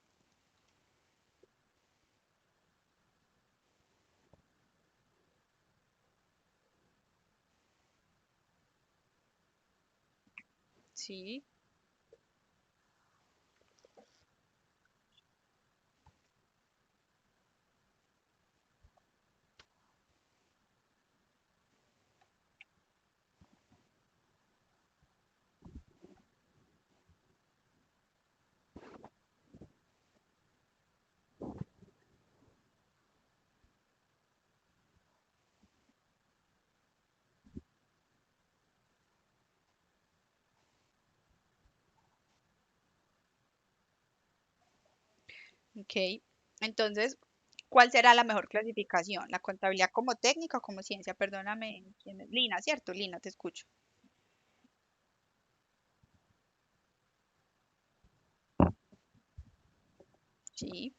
Sí, ok. Entonces, ¿cuál será la mejor clasificación? ¿La contabilidad como técnica o como ciencia? Perdóname, ¿quién es? Lina, ¿cierto? Lina, te escucho. Sí.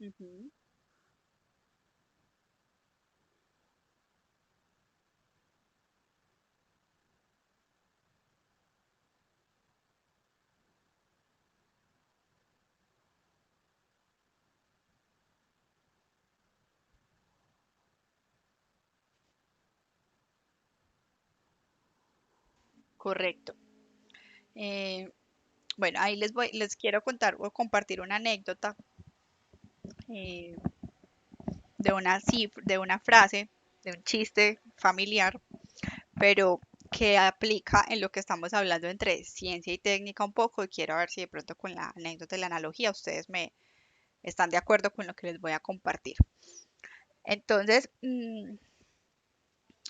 Ujú. Correcto. Eh, bueno, ahí les quiero contar o compartir una anécdota eh, de una frase, de un chiste familiar, pero que aplica en lo que estamos hablando entre ciencia y técnica un poco, y quiero ver si de pronto con la anécdota y la analogía ustedes me están de acuerdo con lo que les voy a compartir. Entonces,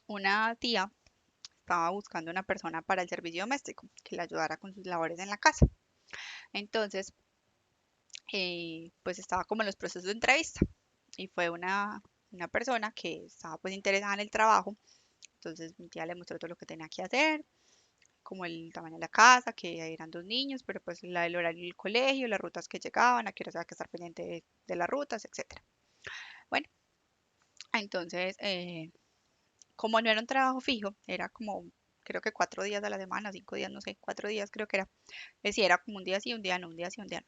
una tía estaba buscando una persona para el servicio doméstico que le ayudara con sus labores en la casa. Entonces, pues estaba como en los procesos de entrevista y fue una persona que estaba pues interesada en el trabajo. Entonces mi tía le mostró todo lo que tenía que hacer, como el tamaño de la casa, que eran dos niños, pero pues el horario del colegio, las rutas que llegaban, a qué hora había que estar pendiente de las rutas, etcétera. Bueno, entonces, como no era un trabajo fijo, era como, creo que 4 días a la semana, 5 días, no sé, 4 días creo que era. Es decir, era como un día sí, un día no, un día sí, un día no.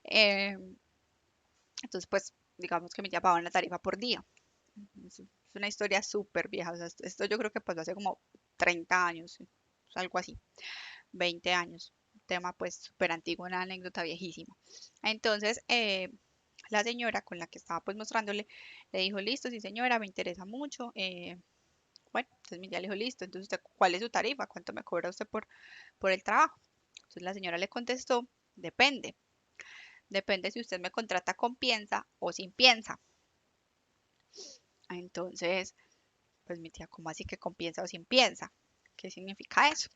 Eh, entonces, pues, digamos que me llevaba una tarifa por día. Es una historia súper vieja, o sea, esto yo creo que pasó hace como 30 años, algo así, 20 años. Un tema pues súper antiguo, una anécdota viejísima. Entonces, la señora con la que estaba pues mostrándole, le dijo, listo, sí señora, me interesa mucho. Bueno, entonces mi tía le dijo, listo, entonces usted, ¿cuál es su tarifa? ¿Cuánto me cobra usted por el trabajo? Entonces la señora le contestó, depende, depende si usted me contrata con piensa o sin piensa. Entonces, pues mi tía, ¿cómo así que con piensa o sin piensa? ¿Qué significa eso?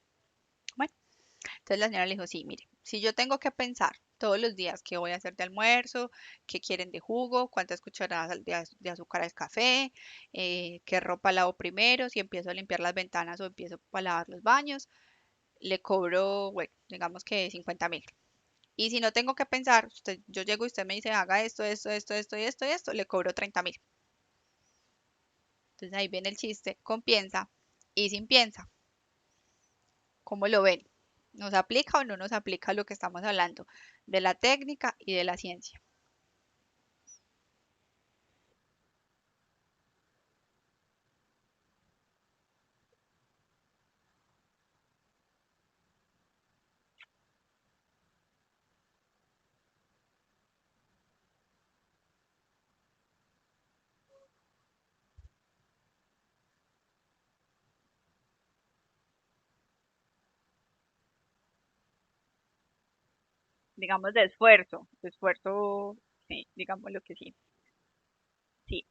Bueno, entonces la señora le dijo, sí, mire, si yo tengo que pensar todos los días qué voy a hacer de almuerzo, qué quieren de jugo, cuántas cucharadas de azúcar al café, qué ropa lavo primero, si empiezo a limpiar las ventanas o empiezo a lavar los baños, le cobro, bueno, digamos que 50.000. Y si no tengo que pensar, yo llego y usted me dice, haga esto, esto, esto, esto y esto y esto, le cobro 30.000. Entonces ahí viene el chiste con piensa y sin piensa. ¿Cómo lo ven? ¿Nos aplica o no nos aplica lo que estamos hablando de la técnica y de la ciencia? Digamos de esfuerzo, sí, digamos lo que sí, sí,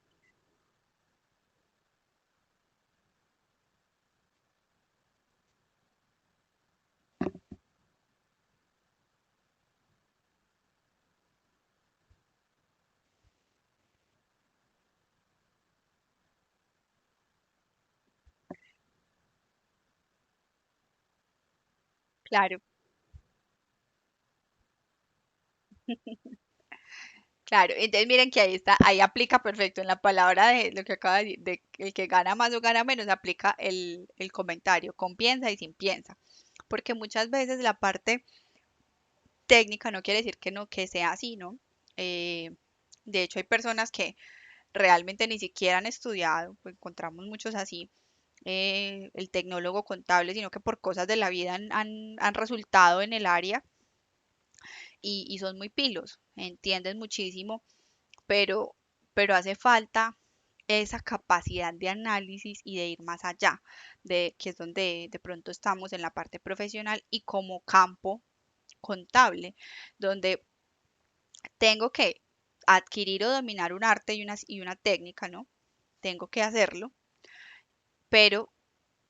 claro, claro. Entonces miren que ahí está, ahí aplica perfecto en la palabra de lo que acaba de decir, de que el que gana más o gana menos, aplica el comentario, con piensa y sin piensa. Porque muchas veces la parte técnica no quiere decir que no, que sea así, ¿no? Eh, de hecho, hay personas que realmente ni siquiera han estudiado, pues encontramos muchos así, el tecnólogo contable, sino que por cosas de la vida han resultado en el área y son muy pilos, entienden muchísimo, pero, pero hace falta esa capacidad de análisis y de ir más allá, de que es donde de pronto estamos en la parte profesional y como campo contable, donde tengo que adquirir o dominar un arte y una técnica, ¿no? Tengo que hacerlo, pero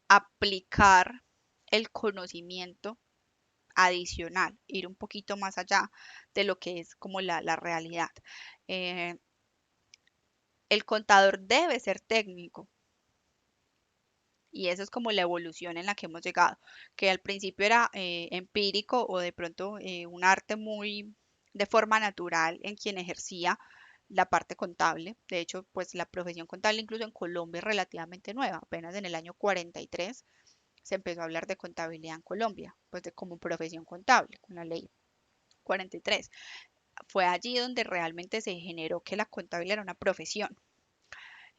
aplicar el conocimiento adicional, ir un poquito más allá de lo que es como la realidad. Eh, el contador debe ser técnico y eso es como la evolución en la que hemos llegado, que al principio era empírico o de pronto un arte muy de forma natural en quien ejercía la parte contable. De hecho, pues la profesión contable incluso en Colombia es relativamente nueva. Apenas en el año 43 se empezó a hablar de contabilidad en Colombia, pues de como profesión contable, con la ley 43. Fue allí donde realmente se generó que la contabilidad era una profesión.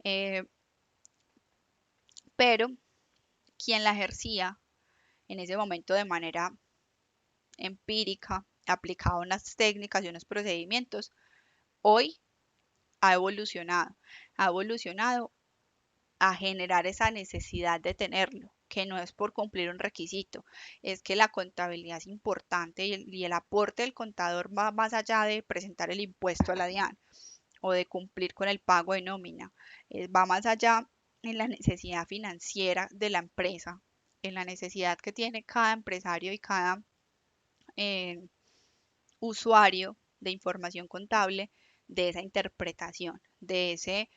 Eh, pero quien la ejercía en ese momento de manera empírica, aplicaba unas técnicas y unos procedimientos, hoy ha evolucionado a generar esa necesidad de tenerlo, que no es por cumplir un requisito, es que la contabilidad es importante y el aporte del contador va más allá de presentar el impuesto a la DIAN o de cumplir con el pago de nómina, va más allá en la necesidad financiera de la empresa, en la necesidad que tiene cada empresario y cada eh, usuario de información contable de esa interpretación, de ese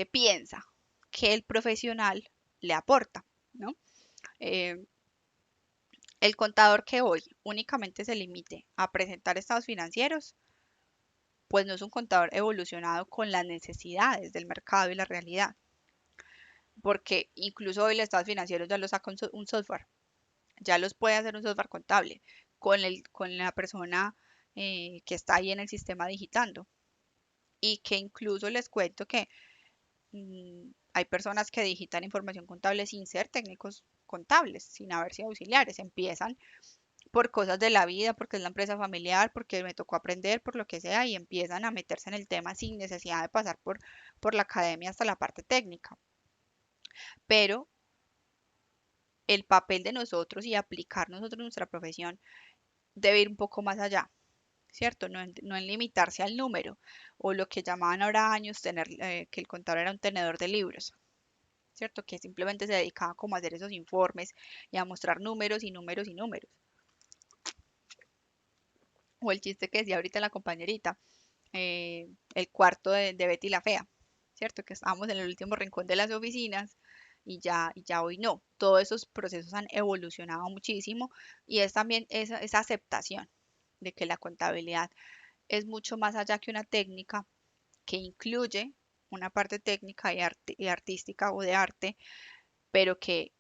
piensa que el profesional le aporta, ¿no? Eh, el contador que hoy únicamente se limite a presentar estados financieros, pues no es un contador evolucionado con las necesidades del mercado y la realidad, porque incluso hoy los estados financieros ya los saca un software, ya los puede hacer un software contable con la persona que está ahí en el sistema digitando. Y que incluso les cuento que hay personas que digitan información contable sin ser técnicos contables, sin haber sido auxiliares. Empiezan por cosas de la vida, porque es la empresa familiar, porque me tocó aprender, por lo que sea, y empiezan a meterse en el tema sin necesidad de pasar por la academia hasta la parte técnica. Pero el papel de nosotros y aplicar nosotros nuestra profesión debe ir un poco más allá, ¿cierto? No en limitarse al número, o lo que llamaban ahora años tener, que el contador era un tenedor de libros, ¿cierto? Que simplemente se dedicaba como a hacer esos informes y a mostrar números y números y números. O el chiste que decía ahorita la compañerita, el cuarto de Betty la Fea, ¿cierto? Que estábamos en el último rincón de las oficinas y ya hoy no. Todos esos procesos han evolucionado muchísimo y es también esa aceptación de que la contabilidad es mucho más allá que una técnica que incluye una parte técnica y artística o de arte, pero que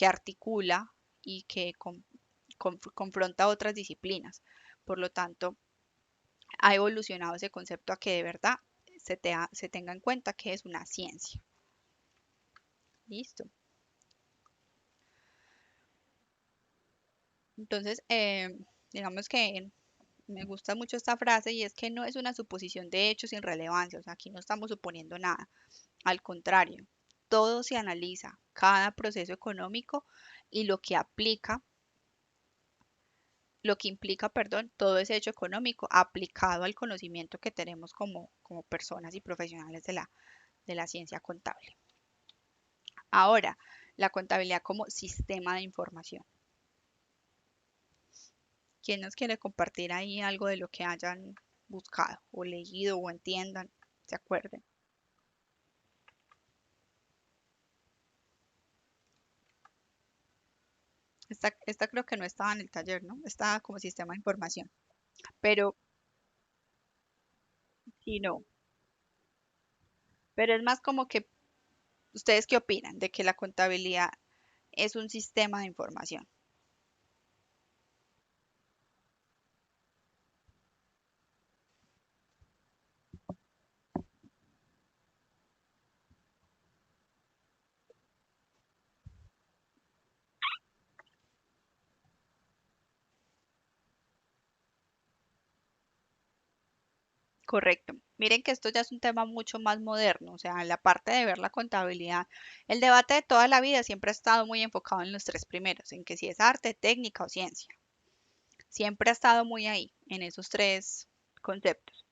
articula y que confronta otras disciplinas. Por lo tanto, ha evolucionado ese concepto a que de verdad se tenga en cuenta que es una ciencia. Listo. Entonces, digamos que me gusta mucho esta frase y es que no es una suposición de hechos sin relevancia, o sea, aquí no estamos suponiendo nada, al contrario, todo se analiza, cada proceso económico y lo que implica, perdón, todo ese hecho económico aplicado al conocimiento que tenemos como personas y profesionales de la ciencia contable. Ahora, la contabilidad como sistema de información. ¿Quién nos quiere compartir ahí algo de lo que hayan buscado o leído o entiendan, se acuerden? Esta creo que no estaba en el taller, ¿no? Estaba como sistema de información. Pero sí, no. Pero es más como que, ¿ustedes qué opinan de que la contabilidad es un sistema de información? Correcto. Miren que esto ya es un tema mucho más moderno, o sea, la parte de ver la contabilidad, el debate de toda la vida siempre ha estado muy enfocado en los tres primeros, en que si es arte, técnica o ciencia. Siempre ha estado muy ahí, en esos tres conceptos.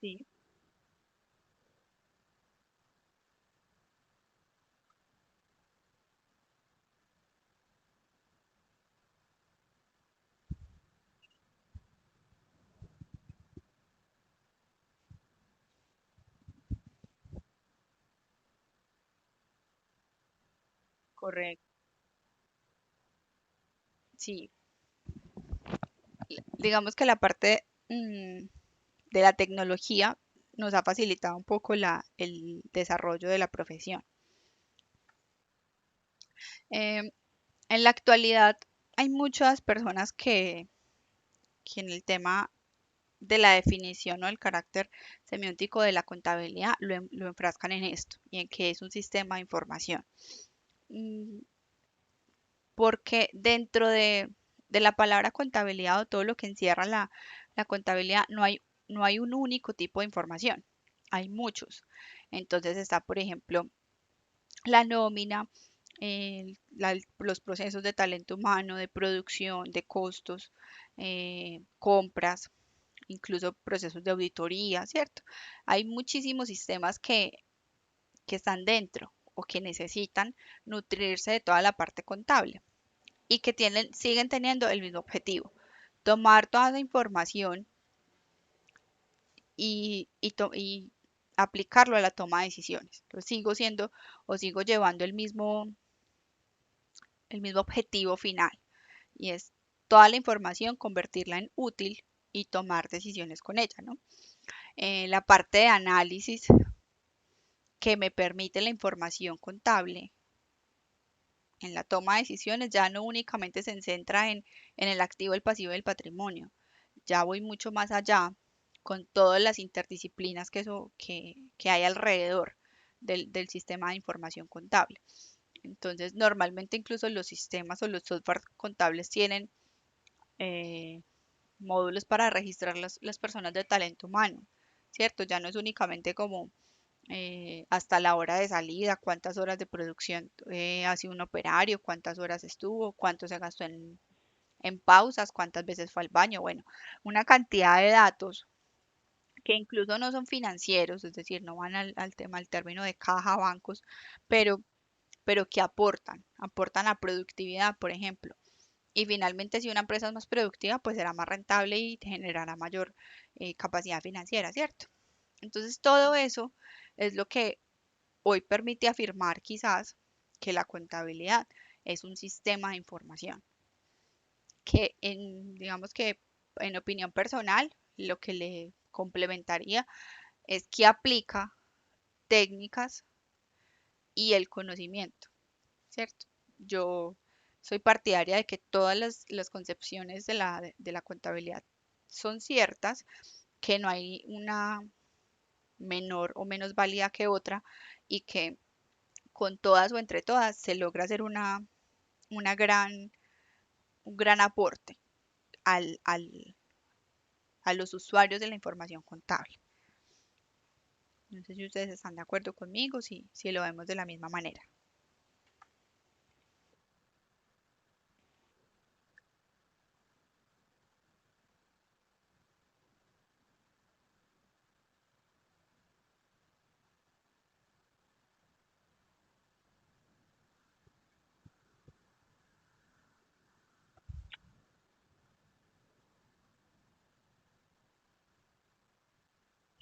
Sí. correcto. Sí, digamos que la parte de la tecnología nos ha facilitado un poco el desarrollo de la profesión. Em, en la actualidad hay muchas personas que en el tema de la definición o el carácter semiótico de la contabilidad lo enfrascan en esto y en que es un sistema de información. Mm, Porque dentro de la palabra contabilidad o todo lo que encierra la contabilidad no hay un único tipo de información, hay muchos. Entonces está, por ejemplo, la nómina, los procesos de talento humano, de producción, de costos, compras, incluso procesos de auditoría, ¿cierto? Hay muchísimos sistemas que están dentro o que necesitan nutrirse de toda la parte contable y que siguen teniendo el mismo objetivo, tomar toda la información y aplicarlo a la toma de decisiones. Entonces sigo siendo o sigo llevando el mismo objetivo final y es toda la información convertirla en útil y tomar decisiones con ella, ¿no? La parte de análisis que me permite la información contable en la toma de decisiones ya no únicamente se centra en el activo, el pasivo y el patrimonio. Ya voy mucho más allá con todas las interdisciplinas que hay alrededor del sistema de información contable. Entonces, normalmente incluso los sistemas o los software contables tienen eh, módulos para registrar las personas de talento humano, ¿cierto? Ya no es únicamente como hasta la hora de salida, cuántas horas de producción hace un operario, cuántas horas estuvo, cuánto se gastó en pausas, cuántas veces fue al baño, bueno, una cantidad de datos que incluso no son financieros, es decir, no van al tema, al término de caja, bancos, pero, pero que aportan a productividad, por ejemplo. Y finalmente, si una empresa es más productiva, pues será más rentable y generará mayor capacidad financiera, ¿cierto? Entonces, todo eso es lo que hoy permite afirmar quizás que la contabilidad es un sistema de información digamos que en opinión personal, lo que le complementaría es que aplica técnicas y el conocimiento, ¿cierto? Yo soy partidaria de que todas las concepciones de la contabilidad son ciertas, que no hay una menor o menos válida que otra y que con todas o entre todas se logra hacer una un gran aporte a los usuarios de la información contable. No sé si ustedes están de acuerdo conmigo, si lo vemos de la misma manera.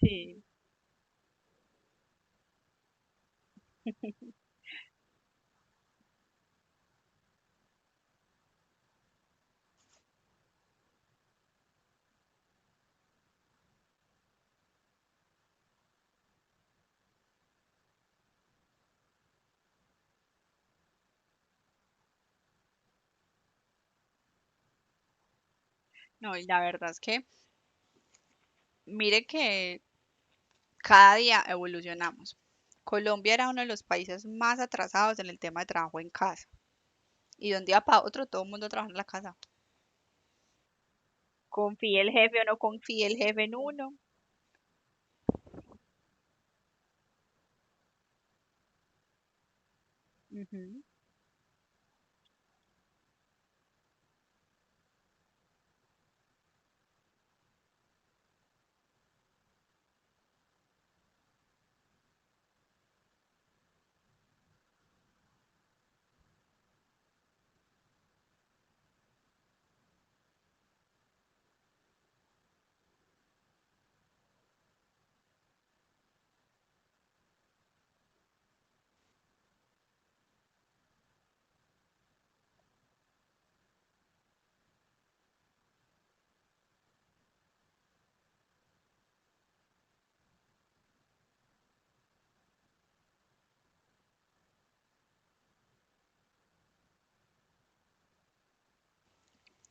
Sí. No, y la verdad es que mire que cada día evolucionamos. Colombia era uno de los países más atrasados en el tema de trabajo en casa. Y de un día para otro todo el mundo trabaja en la casa. Confíe el jefe o no confíe el jefe en uno. Ujú.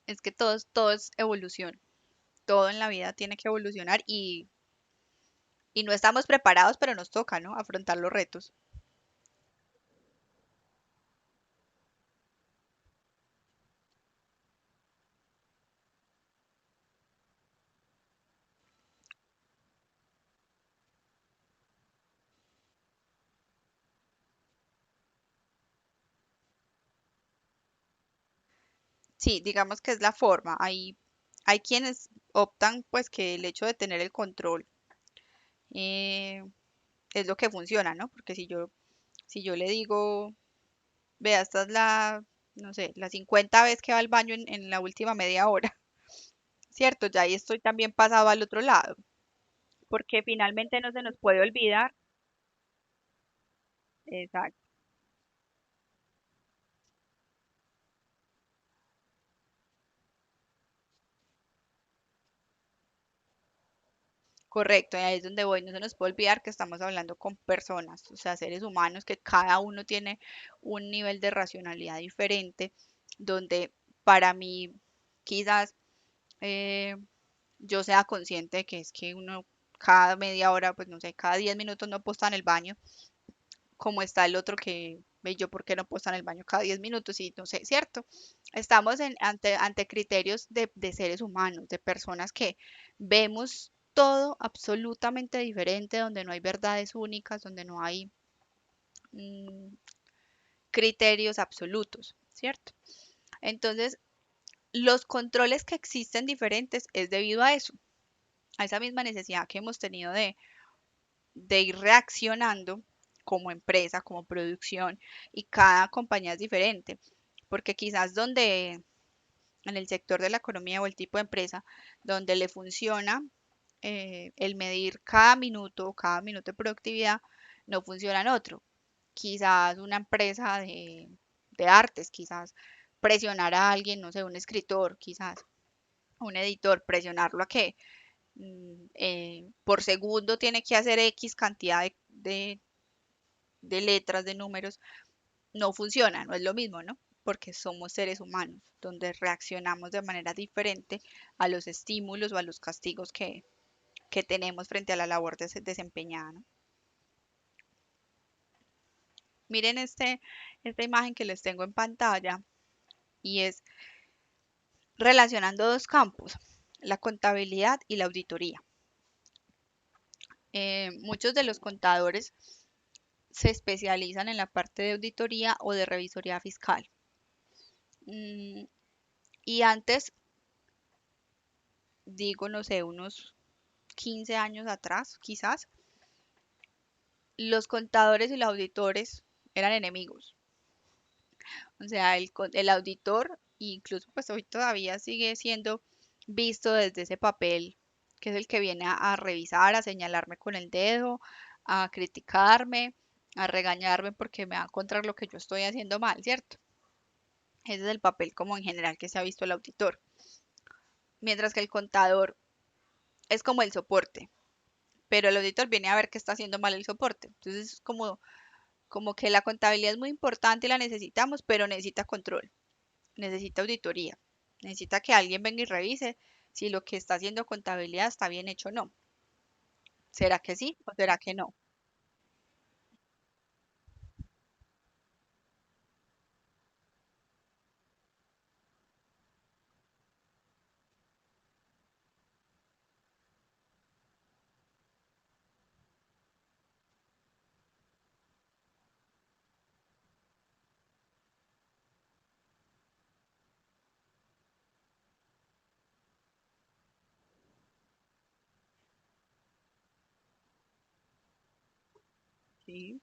Es que todo es evolución, todo en la vida tiene que evolucionar y no estamos preparados, pero nos toca, ¿no? Afrontar los retos. Sí, digamos que es la forma. Hay quienes optan pues que el hecho de tener el control eh, es lo que funciona, ¿no? Porque si yo le digo, vea, esta es no sé, la 50 vez que va al baño en la última media hora, ¿cierto? Ya ahí estoy también pasado al otro lado, porque finalmente no se nos puede olvidar. Exacto, correcto, y ahí es donde voy, no se nos puede olvidar que estamos hablando con personas, o sea, seres humanos que cada uno tiene un nivel de racionalidad diferente, donde para mí quizás eh, yo sea consciente de que es que uno cada media hora, pues no sé, cada 10 minutos no posta en el baño, como está el otro que ve yo por qué no posta en el baño cada 10 minutos y no sé, ¿cierto? Estamos ante criterios de seres humanos, de personas que vemos todo absolutamente diferente, donde no hay verdades únicas, donde no hay mm, criterios absolutos, ¿cierto? Entonces, los controles que existen diferentes es debido a eso, a esa misma necesidad que hemos tenido de ir reaccionando como empresa, como producción, y cada compañía es diferente, porque quizás donde en el sector de la economía o el tipo de empresa donde le funciona el medir cada minuto de productividad, no funciona en otro. Quizás una empresa de artes, quizás presionar a alguien, no sé, un escritor, quizás un editor, presionarlo a que por segundo tiene que hacer X cantidad de letras, de números, no funciona, no es lo mismo, ¿no? Porque somos seres humanos, donde reaccionamos de manera diferente a los estímulos o a los castigos que tenemos frente a la labor desempeñada, ¿no? Miren esta imagen que les tengo en pantalla y es relacionando dos campos, la contabilidad y la auditoría. Muchos de los contadores se especializan en la parte de auditoría o de revisoría fiscal. Mm, y antes, digo, no sé, unos 15 años atrás, quizás, los contadores y los auditores eran enemigos. O sea, el auditor, incluso pues hoy todavía sigue siendo visto desde ese papel, que es el que viene a revisar, a señalarme con el dedo, a criticarme, a regañarme porque me va a encontrar lo que yo estoy haciendo mal, ¿cierto? Ese es el papel como en general que se ha visto el auditor. Mientras que el contador es como el soporte, pero el auditor viene a ver qué está haciendo mal el soporte. Entonces, es como que la contabilidad es muy importante y la necesitamos, pero necesita control, necesita auditoría, necesita que alguien venga y revise si lo que está haciendo contabilidad está bien hecho o no. ¿Será que sí o será que no? Sí.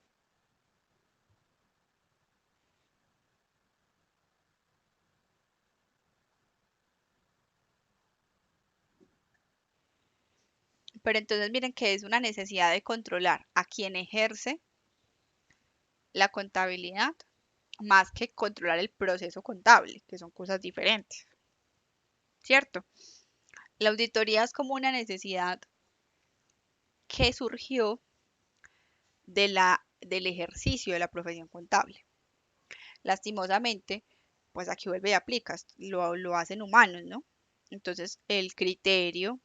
Pero entonces miren que es una necesidad de controlar a quien ejerce la contabilidad más que controlar el proceso contable, que son cosas diferentes, ¿cierto? La auditoría es como una necesidad que surgió del ejercicio de la profesión contable. Lastimosamente, pues aquí vuelve y aplicas, lo hacen humanos, ¿no? Entonces, el criterio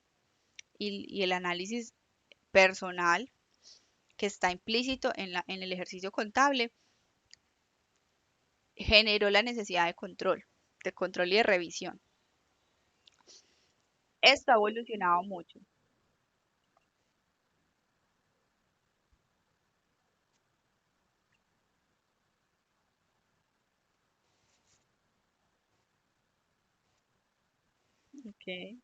y el análisis personal que está implícito en el ejercicio contable generó la necesidad de control y de revisión. Esto ha evolucionado mucho. Okay.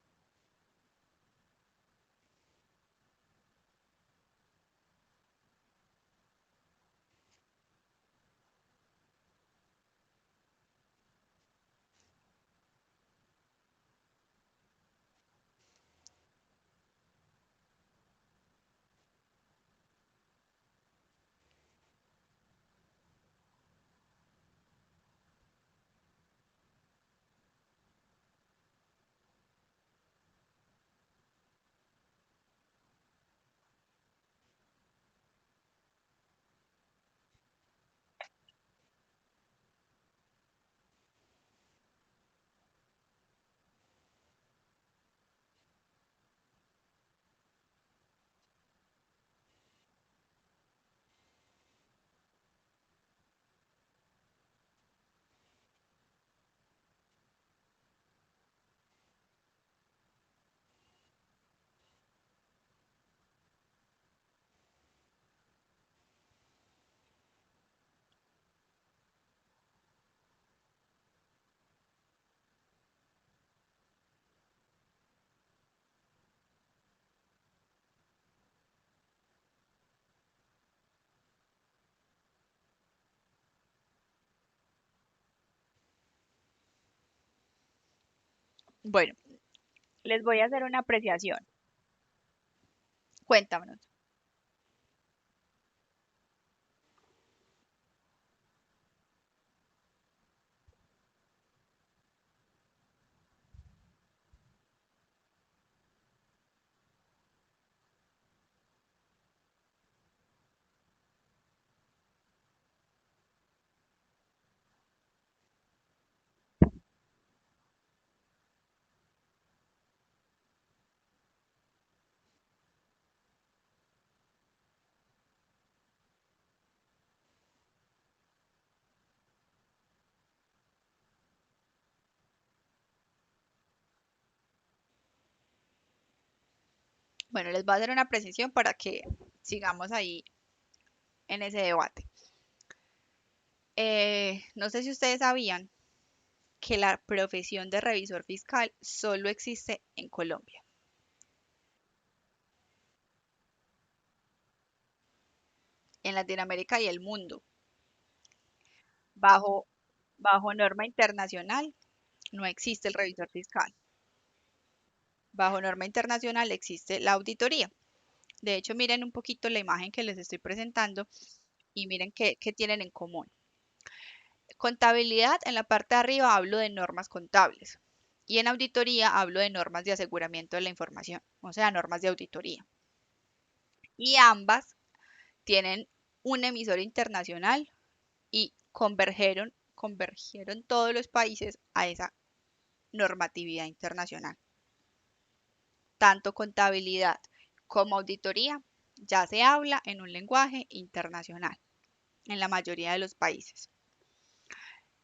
Bueno, les voy a hacer una apreciación. Cuéntanos. Bueno, les voy a hacer una precisión para que sigamos ahí en ese debate. No sé si ustedes sabían que la profesión de revisor fiscal solo existe en Colombia. En Latinoamérica y el mundo. Bajo, bajo norma internacional no existe el revisor fiscal. Bajo norma internacional existe la auditoría. De hecho, miren un poquito la imagen que les estoy presentando y miren qué tienen en común. Contabilidad, en la parte de arriba hablo de normas contables y en auditoría hablo de normas de aseguramiento de la información, o sea, normas de auditoría. Y ambas tienen un emisor internacional y convergieron todos los países a esa normatividad internacional. Tanto contabilidad como auditoría ya se habla en un lenguaje internacional en la mayoría de los países.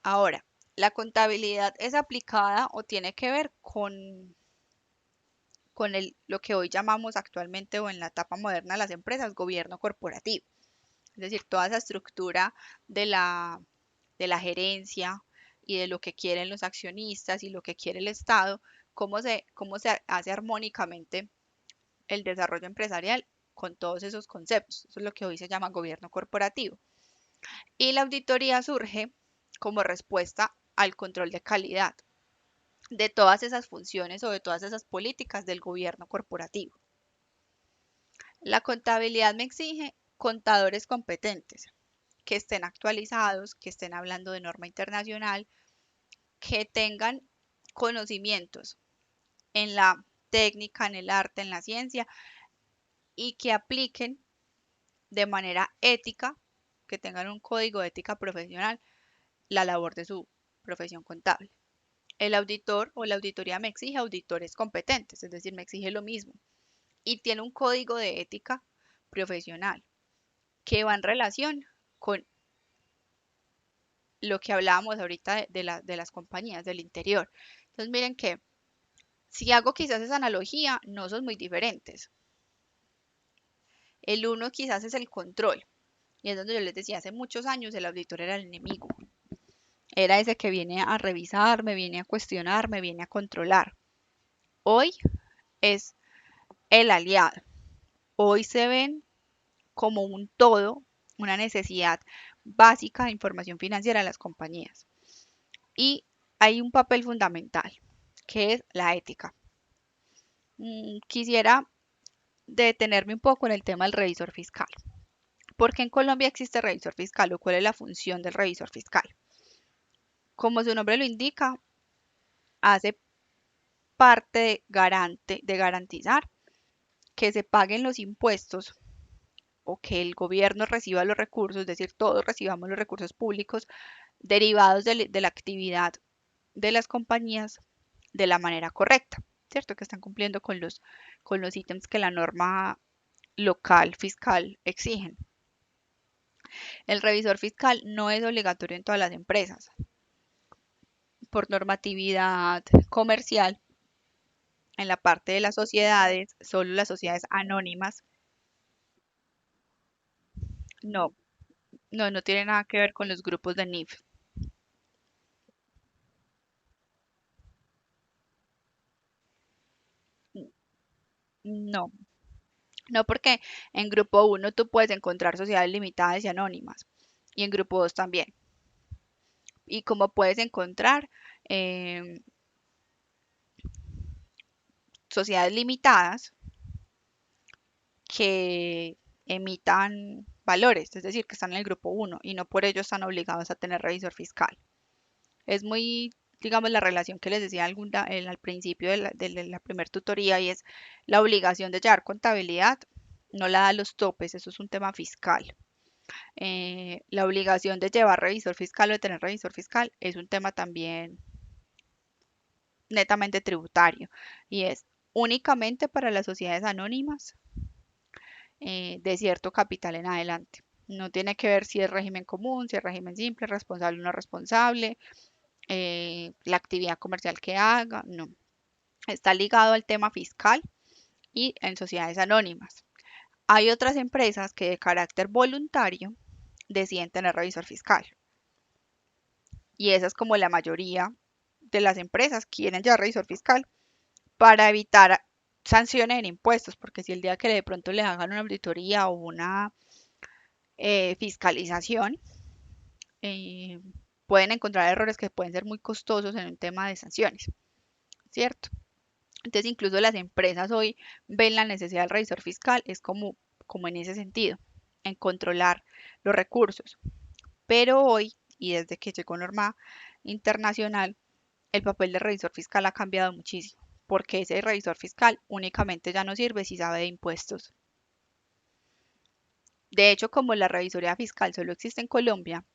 Ahora, la contabilidad es aplicada o tiene que ver con lo que hoy llamamos actualmente o en la etapa moderna de las empresas, gobierno corporativo. Es decir, toda esa estructura de la gerencia y de lo que quieren los accionistas y lo que quiere el Estado, cómo se hace armónicamente el desarrollo empresarial con todos esos conceptos. Eso es lo que hoy se llama gobierno corporativo. Y la auditoría surge como respuesta al control de calidad de todas esas funciones o de todas esas políticas del gobierno corporativo. La contabilidad me exige contadores competentes, que estén actualizados, que estén hablando de norma internacional, que tengan conocimientos en la técnica, en el arte, en la ciencia y que apliquen de manera ética, que tengan un código de ética profesional, la labor de su profesión contable. El auditor o la auditoría me exige auditores competentes, es decir, me exige lo mismo. Y tiene un código de ética profesional que va en relación con lo que hablábamos ahorita de las compañías del interior. Entonces, miren que si hago quizás esa analogía, no son muy diferentes. El uno quizás es el control. Y es donde yo les decía, hace muchos años el auditor era el enemigo. Era ese que viene a revisar, me viene a cuestionar, me viene a controlar. Hoy es el aliado. Hoy se ven como un todo, una necesidad básica de información financiera de las compañías. Y hay un papel fundamental, que es la ética. Quisiera detenerme un poco en el tema del revisor fiscal. ¿Por qué en Colombia existe revisor fiscal o cuál es la función del revisor fiscal? Como su nombre lo indica, hace parte de garantizar que se paguen los impuestos o que el gobierno reciba los recursos, es decir, todos recibamos los recursos públicos derivados de la actividad de las compañías de la manera correcta, ¿cierto? Que están cumpliendo con los ítems que la norma local fiscal exigen. El revisor fiscal no es obligatorio en todas las empresas. Por normatividad comercial, en la parte de las sociedades, solo las sociedades anónimas, no, no tiene nada que ver con los grupos de NIF. No, no porque en grupo uno tú puedes encontrar sociedades limitadas y anónimas y en grupo 2 también. Y como puedes encontrar em, sociedades limitadas que emitan valores, es decir, que están en el grupo uno y no por ello están obligados a tener revisor fiscal. Es muy, digamos, la relación que les decía al principio de la primera tutoría y es la obligación de llevar contabilidad, no la da los topes, eso es un tema fiscal. La obligación de llevar revisor fiscal o de tener revisor fiscal es un tema también netamente tributario y es únicamente para las sociedades anónimas de cierto capital en adelante. No tiene que ver si es régimen común, si es régimen simple, responsable o no responsable, la actividad comercial que haga, no. Está ligado al tema fiscal y en sociedades anónimas. Hay otras empresas que de carácter voluntario deciden tener revisor fiscal y esa es como la mayoría de las empresas quieren llevar revisor fiscal para evitar sanciones en impuestos, porque si el día que de pronto le hagan una auditoría o una fiscalización, eh, pueden encontrar errores que pueden ser muy costosos en un tema de sanciones, ¿cierto? Entonces, incluso las empresas hoy ven la necesidad del revisor fiscal, es como en ese sentido, en controlar los recursos. Pero hoy, y desde que llegó norma internacional, el papel del revisor fiscal ha cambiado muchísimo, porque ese revisor fiscal únicamente ya no sirve si sabe de impuestos. De hecho, como la revisoría fiscal solo existe en Colombia,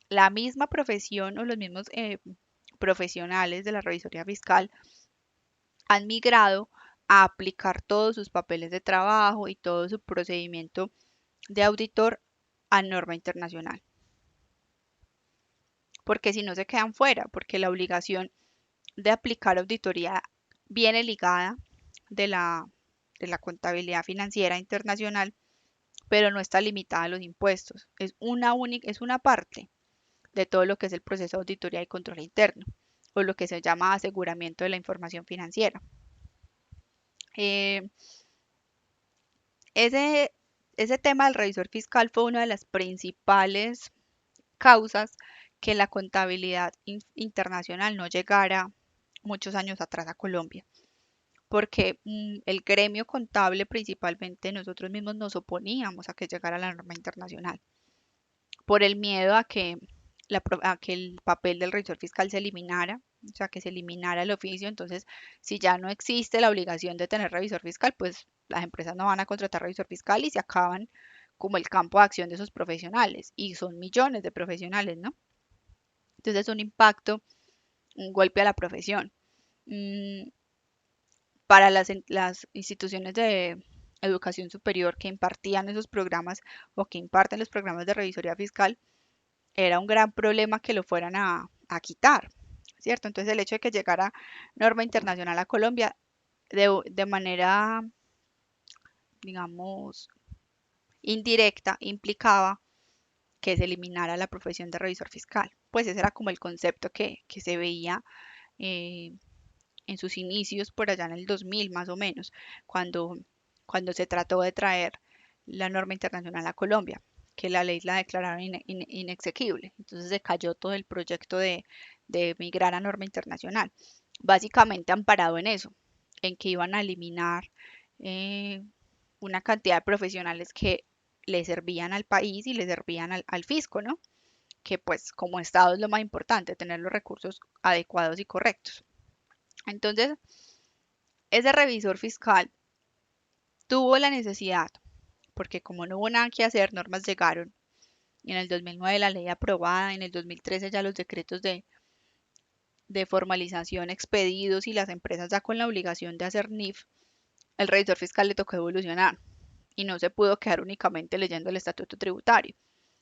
la misma profesión o los mismos profesionales de la revisoría fiscal han migrado a aplicar todos sus papeles de trabajo y todo su procedimiento de auditor a norma internacional, porque si no se quedan fuera, porque la obligación de aplicar auditoría viene ligada de la contabilidad financiera internacional, pero no está limitada a los impuestos. Es una parte de todo lo que es el proceso de auditoría y control interno, o lo que se llama aseguramiento de la información financiera. Eh, ese, ese tema del revisor fiscal fue una de las principales causas que la contabilidad internacional no llegara muchos años atrás a Colombia, porque el gremio contable principalmente nosotros mismos nos oponíamos a que llegara la norma internacional, por el miedo a que el papel del revisor fiscal se eliminara, o sea, que se eliminara el oficio. Entonces, si ya no existe la obligación de tener revisor fiscal, pues las empresas no van a contratar revisor fiscal y se acaban como el campo de acción de esos profesionales, y son millones de profesionales, ¿no? Entonces, es un impacto un golpe a la profesión. Mm, para las instituciones de educación superior que impartían esos programas o que imparten los programas de revisoría fiscal, era un gran problema que lo fueran a quitar, ¿cierto? Entonces el hecho de que llegara norma internacional a Colombia de manera, digamos, indirecta implicaba que se eliminara la profesión de revisor fiscal. Pues ese era como el concepto que se veía eh, en sus inicios por allá en el 2000 más o menos, cuando, cuando se trató de traer la norma internacional a Colombia, que la ley la declararon inexequible. Entonces se cayó todo el proyecto de migrar a norma internacional, básicamente amparado en eso, en que iban a eliminar eh, una cantidad de profesionales que le servían al país y le servían al fisco, ¿no? Que pues como Estado es lo más importante, tener los recursos adecuados y correctos. Entonces, ese revisor fiscal tuvo la necesidad, porque como no hubo nada que hacer, normas llegaron, y en el 2009 la ley aprobada, en el 2013 ya los decretos de formalización expedidos y las empresas ya con la obligación de hacer NIF, el revisor fiscal le tocó evolucionar y no se pudo quedar únicamente leyendo el estatuto tributario.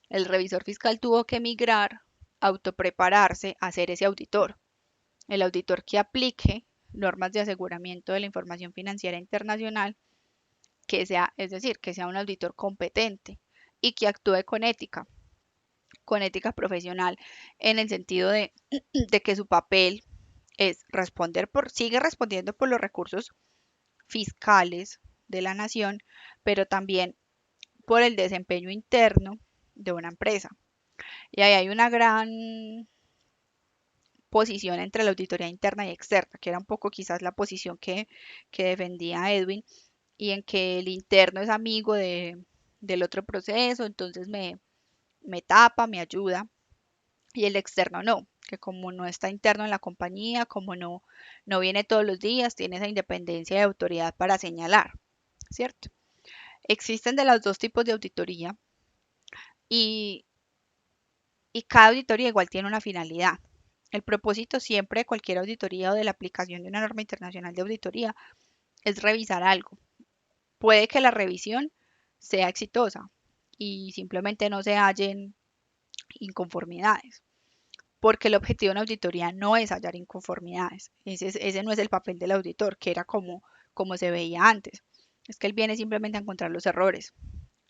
El revisor fiscal tuvo que migrar, autoprepararse a ser ese auditor, el auditor que aplique normas de aseguramiento de la información financiera internacional, que sea, es decir, que sea un auditor competente y que actúe con ética profesional, en el sentido de que su papel es responder sigue respondiendo por los recursos fiscales de la nación, pero también por el desempeño interno de una empresa. Y ahí hay una gran posición entre la auditoría interna y externa, que era un poco quizás la posición que defendía Edwin, y en que el interno es amigo del otro proceso, entonces me tapa, me ayuda, y el externo no, que como no está interno en la compañía, como no viene todos los días, tiene esa independencia de autoridad para señalar, ¿cierto? Existen de los dos tipos de auditoría y, y cada auditoría igual tiene una finalidad. El propósito siempre de cualquier auditoría o de la aplicación de una norma internacional de auditoría es revisar algo. Puede que la revisión sea exitosa y simplemente no se hallen inconformidades, porque el objetivo de una auditoría no es hallar inconformidades. Ese no es el papel del auditor, que era como se veía antes. Es que él viene simplemente a encontrar los errores.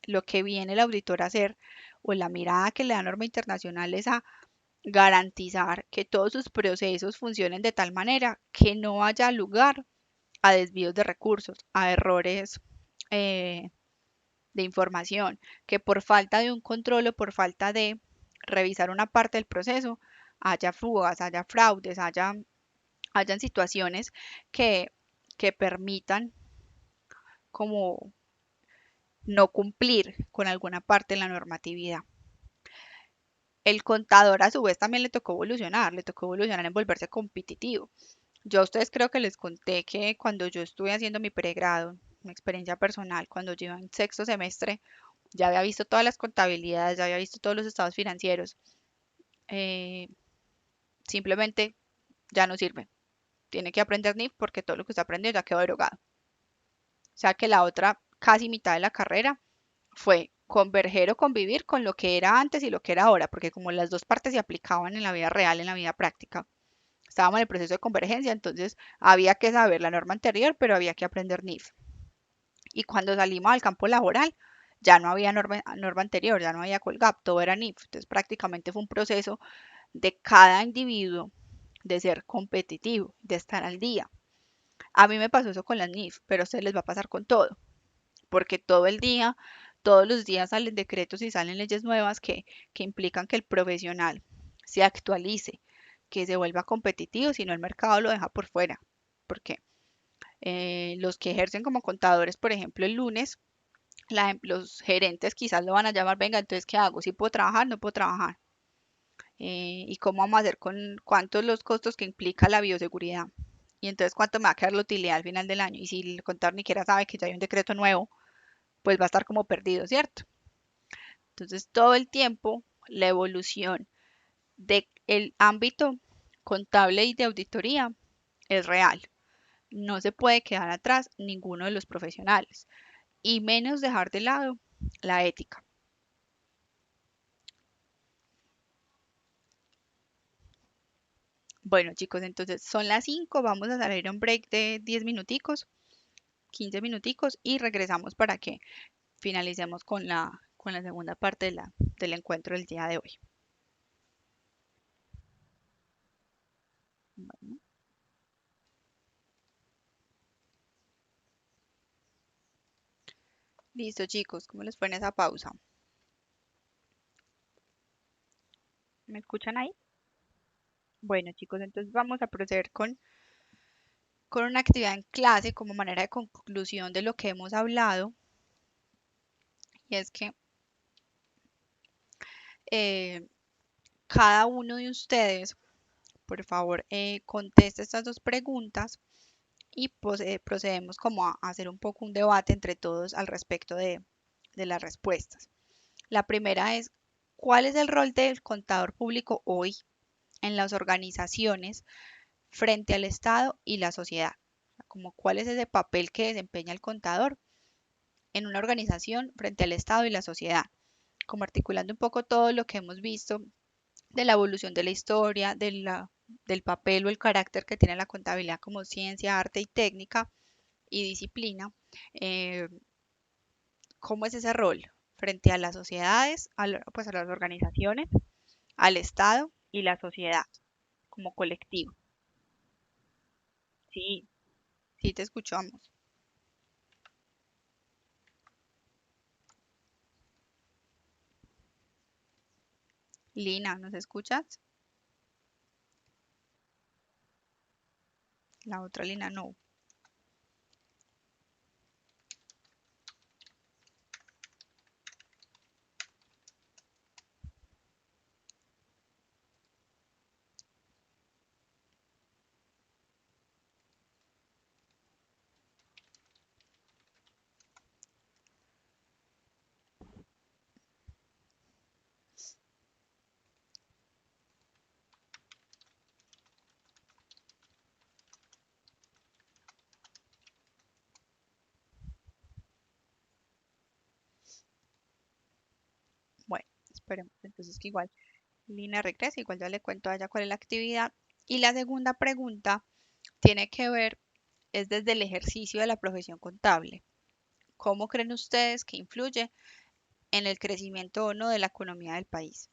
Lo que viene el auditor a hacer, o la mirada que le da norma internacional, es a garantizar que todos sus procesos funcionen de tal manera que no haya lugar a desvíos de recursos, a errores eh, de información, que por falta de un control o por falta de revisar una parte del proceso, haya fugas, haya fraudes, hayan situaciones que, que permitan como no cumplir con alguna parte de la normatividad. El contador a su vez también le tocó evolucionar en volverse competitivo. Yo a ustedes creo que les conté que cuando yo estuve haciendo mi pregrado, mi experiencia personal, cuando yo iba en sexto semestre, ya había visto todas las contabilidades, ya había visto todos los estados financieros. eh, Simplemente ya no sirve. Tiene que aprender NIF porque todo lo que usted aprendió ya quedó derogado. O sea que la otra casi mitad de la carrera fue converger o convivir con lo que era antes y lo que era ahora, porque como las dos partes se aplicaban en la vida real, en la vida práctica, estábamos en el proceso de convergencia, entonces había que saber la norma anterior, pero había que aprender NIF. Y cuando salimos al campo laboral, ya no había norma anterior, ya no había Colgap, todo era NIF. Entonces prácticamente fue un proceso de cada individuo de ser competitivo, de estar al día. A mí me pasó eso con las NIF, pero a ustedes les va a pasar con todo, porque todo el día, todos los días salen decretos y salen leyes nuevas que implican que el profesional se actualice, que se vuelva competitivo, si no el mercado lo deja por fuera. Porque los que ejercen como contadores, por ejemplo, el lunes, los gerentes quizás lo van a llamar, venga, entonces, ¿qué hago? ¿Si puedo trabajar? No puedo trabajar. ¿Y cómo vamos a hacer con cuántos los costos que implica la bioseguridad? Y entonces, ¿cuánto me va a quedar la utilidad al final del año? Y si el contador ni siquiera sabe que ya hay un decreto nuevo, pues va a estar como perdido, ¿cierto? Entonces, todo el tiempo, la evolución del ámbito contable y de auditoría es real. No se puede quedar atrás ninguno de los profesionales y menos dejar de lado la ética. Bueno, chicos, entonces son las 5, vamos a salir a un break de 10 minuticos, 15 minuticos y regresamos para que finalicemos con la segunda parte del encuentro del día de hoy. Bueno, listo, chicos, ¿cómo les fue en esa pausa? ¿Me escuchan ahí? Bueno, chicos, entonces vamos a proceder con una actividad en clase como manera de conclusión de lo que hemos hablado. Y es que eh, cada uno de ustedes, por favor, conteste estas dos preguntas y pues, procedemos como a hacer un poco un debate entre todos al respecto de las respuestas. La primera es, ¿cuál es el rol del contador público hoy en las organizaciones frente al Estado y la sociedad? Como cuál es ese papel que desempeña el contador en una organización frente al Estado y la sociedad, como articulando un poco todo lo que hemos visto de la evolución de la historia, del papel o el carácter que tiene la contabilidad como ciencia, arte y técnica y disciplina. eh, ¿Cómo es ese rol frente a las sociedades, pues a las organizaciones, al Estado y la sociedad como colectivo? Sí, sí te escuchamos. Lina, ¿nos escuchas? La otra Lina no. Bueno, esperemos entonces que igual Lina regrese, igual ya le cuento a ella cuál es la actividad. Y la segunda pregunta tiene que ver, es desde el ejercicio de la profesión contable. ¿Cómo creen ustedes que influye en el crecimiento o no de la economía del país?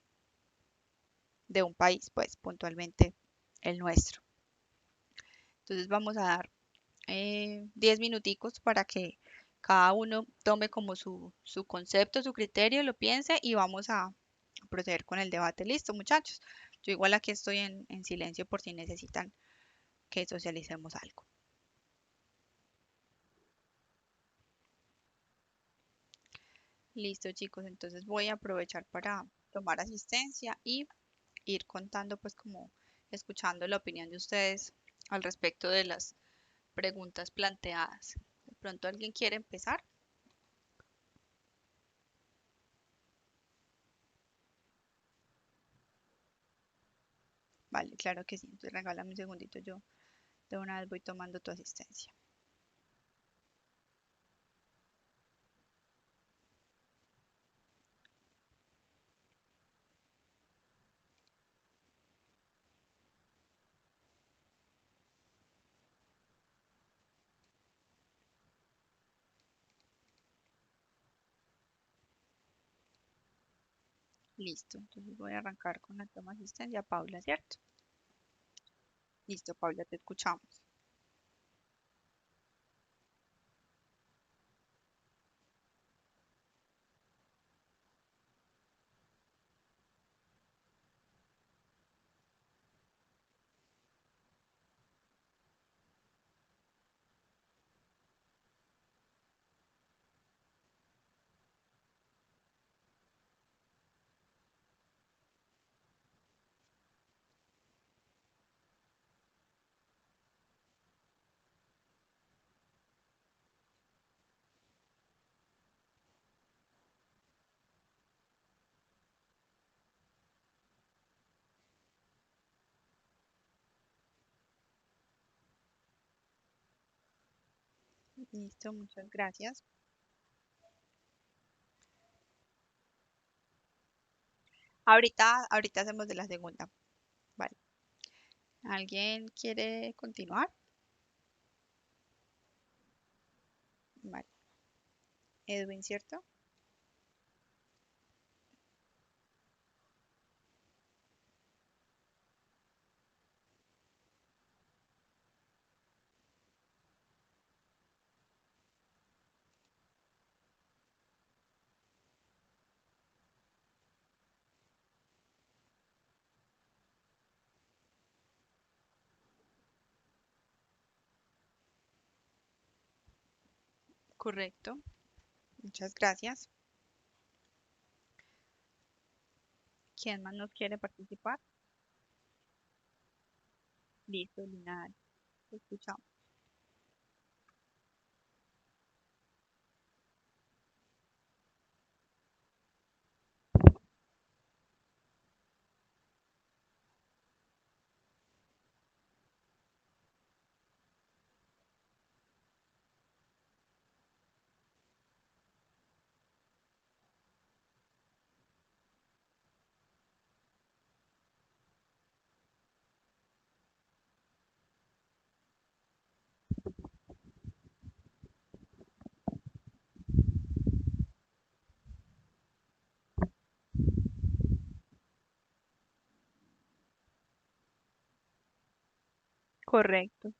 De un país, pues puntualmente el nuestro. Entonces vamos a dar 10 minuticos para que cada uno tome como su concepto, su criterio, lo piense y vamos a proceder con el debate. Listo, muchachos. Yo igual aquí estoy en silencio por si necesitan que socialicemos algo. Listo, chicos. Entonces voy a aprovechar para tomar asistencia y ir contando, pues como escuchando la opinión de ustedes al respecto de las preguntas planteadas. De pronto alguien quiere empezar. Vale, claro que sí. Entonces regálame un segundito, yo de una vez voy tomando tu asistencia. Listo. Entonces voy a arrancar con la toma de asistencia. Paula, ¿cierto? Listo, Paula, te escuchamos. Listo, muchas gracias. Ahorita hacemos de la segunda. Vale. ¿Alguien quiere continuar? Vale. Edwin, ¿cierto? Correcto. Muchas gracias. ¿Quién más nos quiere participar? Listo, Lina, dale, te escuchamos. Correcto.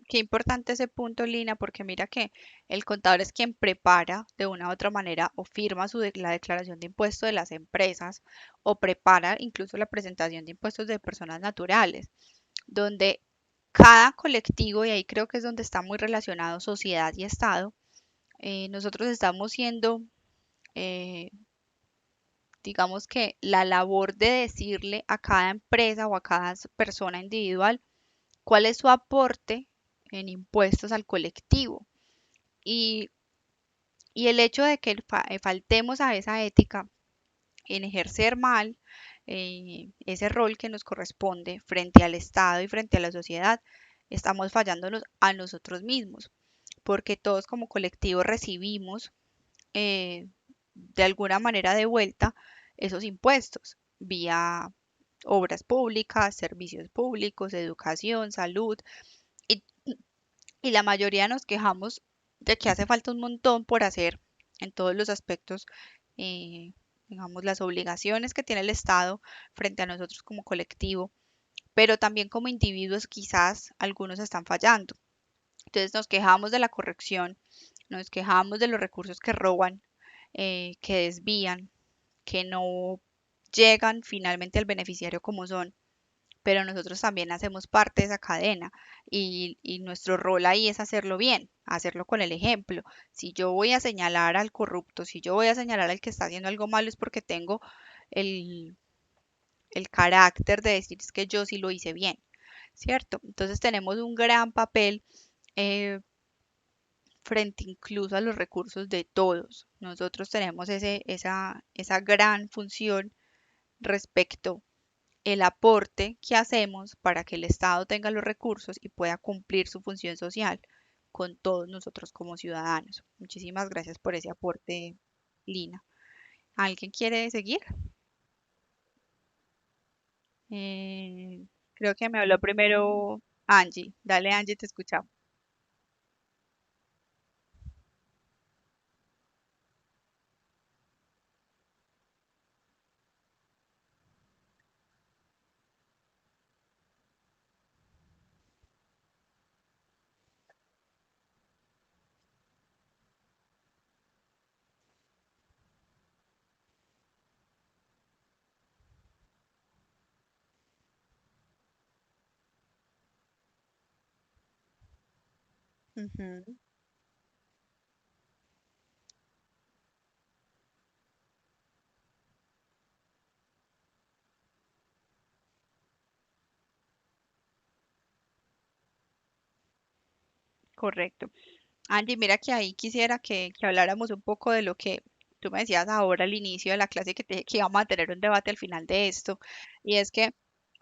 Qué importante ese punto, Lina, porque mira que el contador es quien prepara de una u otra manera o firma la declaración de impuestos de las empresas o prepara incluso la presentación de impuestos de personas naturales, donde cada colectivo, y ahí creo que es donde está muy relacionado sociedad y Estado, nosotros estamos siendo, eh, digamos que la labor de decirle a cada empresa o a cada persona individual cuál es su aporte en impuestos al colectivo. Y, y el hecho de que faltemos a esa ética en ejercer mal ese rol que nos corresponde frente al Estado y frente a la sociedad, estamos fallándonos a nosotros mismos, porque todos como colectivo recibimos de alguna manera de vuelta esos impuestos vía obras públicas, servicios públicos, educación, salud, y, y la mayoría nos quejamos de que hace falta un montón por hacer en todos los aspectos, eh, digamos, las obligaciones que tiene el Estado frente a nosotros como colectivo, pero también como individuos quizás algunos están fallando. Entonces nos quejamos de la corrección, nos quejamos de los recursos que roban, que desvían, que no llegan finalmente al beneficiario como son, pero nosotros también hacemos parte de esa cadena y nuestro rol ahí es hacerlo bien, hacerlo con el ejemplo. Si yo voy a señalar al corrupto, si yo voy a señalar al que está haciendo algo malo es porque tengo el, el carácter de decir es que yo sí lo hice bien, ¿cierto? Entonces tenemos un gran papel eh, frente incluso a los recursos de todos. Nosotros tenemos esa gran función respecto el aporte que hacemos para que el Estado tenga los recursos y pueda cumplir su función social con todos nosotros como ciudadanos. Muchísimas gracias por ese aporte, Lina. ¿Alguien quiere seguir? Creo que me habló primero Angie. Dale, Angie, te escuchamos. Ujú, correcto. Angie, mira que ahí quisiera que habláramos un poco de lo que tú me decías ahora al inicio de la clase, que, que íbamos a tener un debate al final de esto, y es que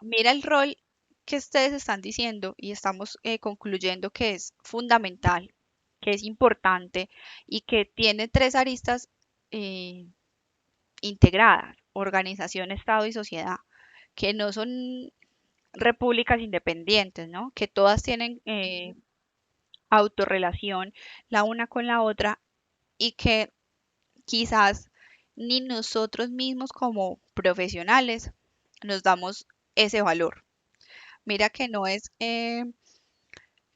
mira el rol que ustedes están diciendo y estamos concluyendo que es fundamental, que es importante y que tiene tres aristas eh, integradas: organización, Estado y sociedad, que no son repúblicas independientes, ¿no? Que todas tienen autorrelación la una con la otra y que quizás ni nosotros mismos como profesionales nos damos ese valor. Mira que no es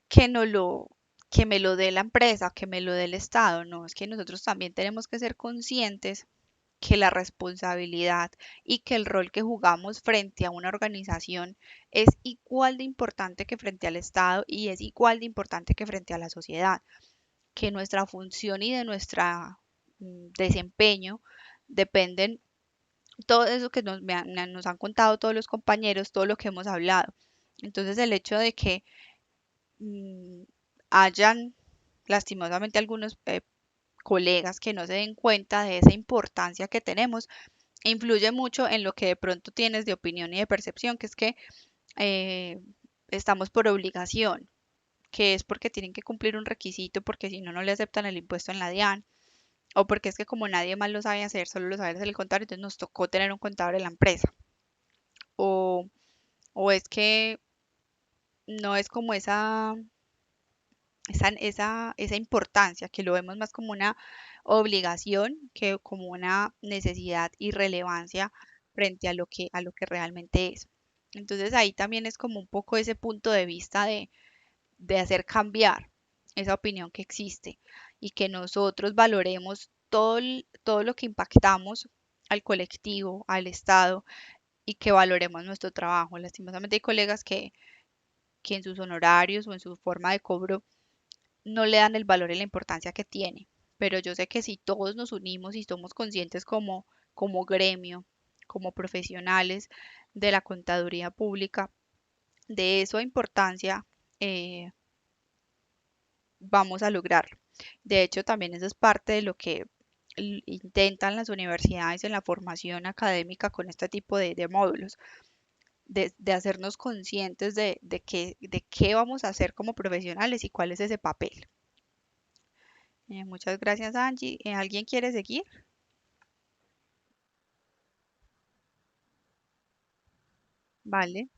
que no lo que me lo dé la empresa, que me lo dé el Estado, no, es que nosotros también tenemos que ser conscientes que la responsabilidad y que el rol que jugamos frente a una organización es igual de importante que frente al Estado y es igual de importante que frente a la sociedad, que nuestra función y de nuestra desempeño dependen todo eso que nos han contado todos los compañeros, todo lo que hemos hablado. Entonces el hecho de que mm, hayan lastimosamente algunos colegas que no se den cuenta de esa importancia que tenemos, influye mucho en lo que de pronto tienes de opinión y de percepción, que es que eh, estamos por obligación, que es porque tienen que cumplir un requisito, porque si no, no le aceptan el impuesto en la DIAN, o porque es que como nadie más lo sabe hacer, solo lo sabe hacer el contador, entonces nos tocó tener un contador en la empresa, o, o es que no es como esa importancia, que lo vemos más como una obligación que como una necesidad y relevancia frente a lo que realmente es. Entonces ahí también es como un poco ese punto de vista de hacer cambiar esa opinión que existe y que nosotros valoremos todo lo que impactamos al colectivo, al Estado y que valoremos nuestro trabajo. Lastimosamente hay colegas que en sus honorarios o en su forma de cobro no le dan el valor y la importancia que tiene. Pero yo sé que si todos nos unimos y somos conscientes como gremio, como profesionales de la contaduría pública, de esa importancia, eh, vamos a lograrlo. De hecho, también eso es parte de lo que intentan las universidades en la formación académica con este tipo de módulos, de hacernos conscientes de qué vamos a hacer como profesionales y cuál es ese papel. Muchas gracias, Angie. ¿Alguien quiere seguir? Vale.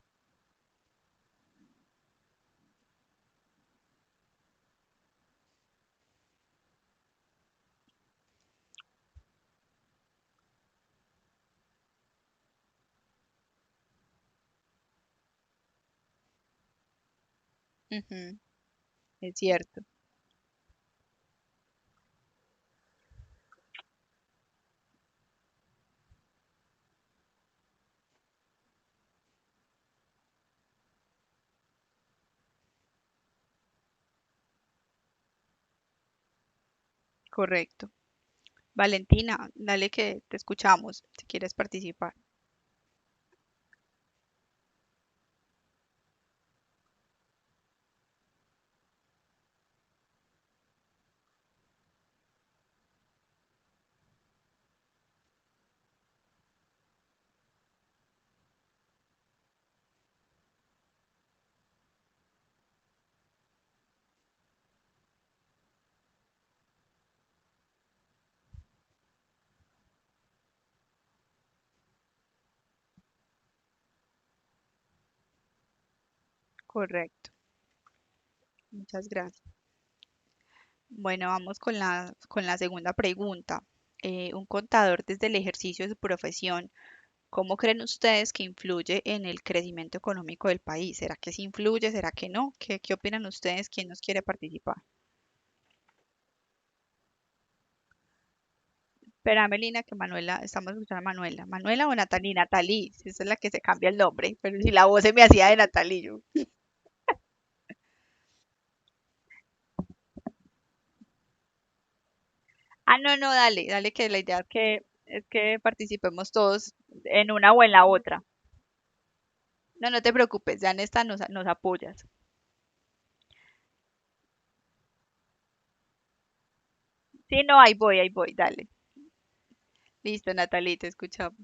Ujú, es cierto, correcto. Valentina, dale que te escuchamos si quieres participar. Correcto. Muchas gracias. Bueno, vamos con la segunda pregunta. Un contador desde el ejercicio de su profesión, ¿cómo creen ustedes que influye en el crecimiento económico del país? ¿Será que sí influye? ¿Será que no? ¿Qué opinan ustedes? ¿Quién nos quiere participar? Espérame, Lina, que Manuela, estamos escuchando a Manuela. ¿Manuela o Natalie? Natalie, si esa es la que se cambia el nombre, pero si la voz se me hacía de Natalie, yo. Ah, no, no, dale, dale, que la idea es que participemos todos en una o en la otra. No, no te preocupes, ya en esta nos apoyas. Sí, no, ahí voy, dale. Listo, Natalie, te escuchamos.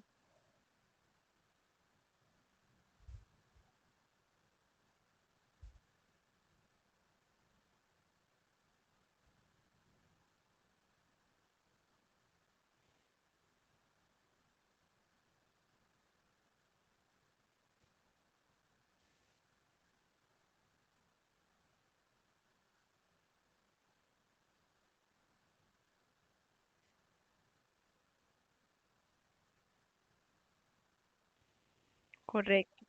Correcto,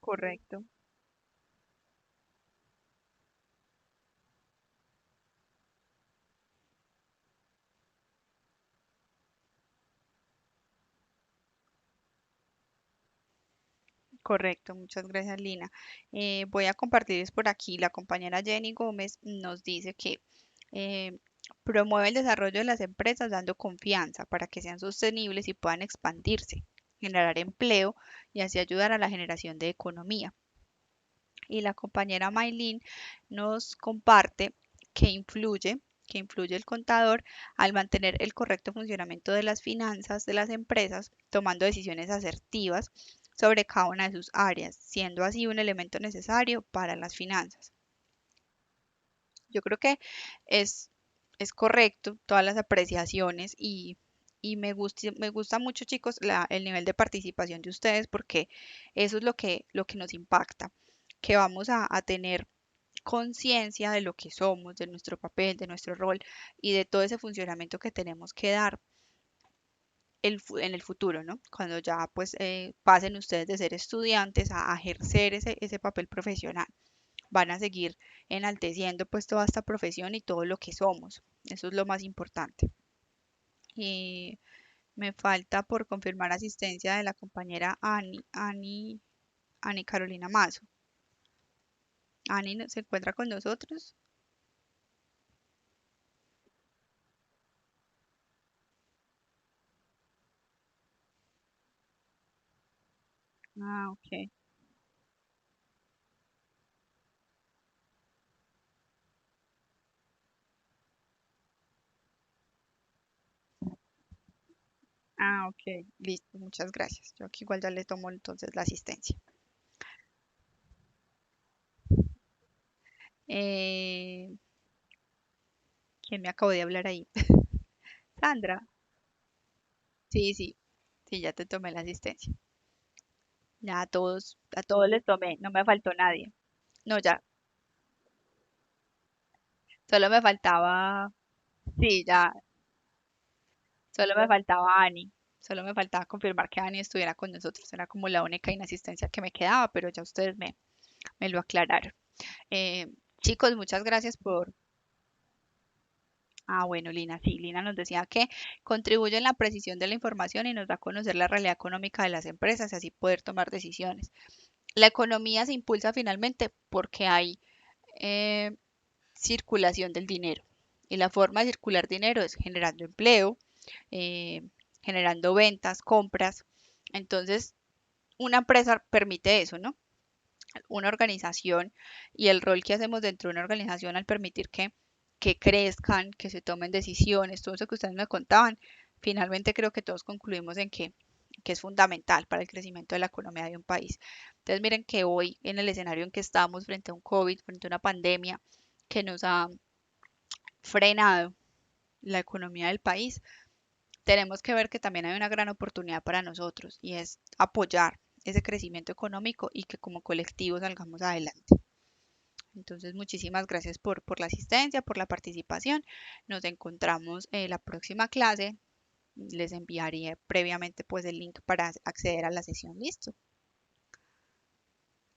correcto, correcto. Muchas gracias, Lina. Voy a compartirles por aquí. La compañera Jenny Gómez nos dice que eh, promueve el desarrollo de las empresas dando confianza para que sean sostenibles y puedan expandirse, generar empleo y así ayudar a la generación de economía. Y la compañera Maylin nos comparte que que influye el contador al mantener el correcto funcionamiento de las finanzas de las empresas, tomando decisiones asertivas sobre cada una de sus áreas, siendo así un elemento necesario para las finanzas. Yo creo que es, es correcto todas las apreciaciones y me gusta mucho, chicos, el nivel de participación de ustedes porque eso es lo que nos impacta, que vamos a tener conciencia de lo que somos, de nuestro papel, de nuestro rol y de todo ese funcionamiento que tenemos que dar en el futuro, ¿no? Cuando ya pues pasen ustedes de ser estudiantes a ejercer ese papel profesional, van a seguir enalteciendo pues toda esta profesión y todo lo que somos. Eso es lo más importante. Y me falta por confirmar asistencia de la compañera Ani Carolina Mazo. Ani se encuentra con nosotros. Ah, ok. Ah, ok. Listo, muchas gracias. Yo aquí igual ya le tomo entonces la asistencia. Eh, ¿Quién me acabó de hablar ahí? Sandra. Sí, sí, sí, ya te tomé la asistencia. Ya a todos les tomé, no me faltó nadie. No, ya, solo me faltaba, sí, ya, solo me faltaba Ani. Solo me faltaba confirmar que Ani estuviera con nosotros. Era como la única inasistencia que me quedaba, pero ya ustedes me lo aclararon. Eh, Chicos, muchas gracias Ah, bueno, Lina, sí, Lina nos decía que contribuye en la precisión de la información y nos da a conocer la realidad económica de las empresas y así poder tomar decisiones. La economía se impulsa finalmente porque hay eh, circulación del dinero. Y la forma de circular dinero es generando empleo, eh, generando ventas, compras. Entonces, una empresa permite eso, ¿no? Una organización y el rol que hacemos dentro de una organización al permitir que crezcan, que se tomen decisiones, todo eso que ustedes me contaban, finalmente creo que todos concluimos en que es fundamental para el crecimiento de la economía de un país. Entonces miren que hoy en el escenario en que estamos frente a un COVID, frente a una pandemia que nos ha frenado la economía del país, tenemos que ver que también hay una gran oportunidad para nosotros y es apoyar ese crecimiento económico y que como colectivo salgamos adelante. Entonces, muchísimas gracias por la asistencia, por la participación. Nos encontramos en la próxima clase. Les enviaré previamente pues el link para acceder a la sesión. Listo.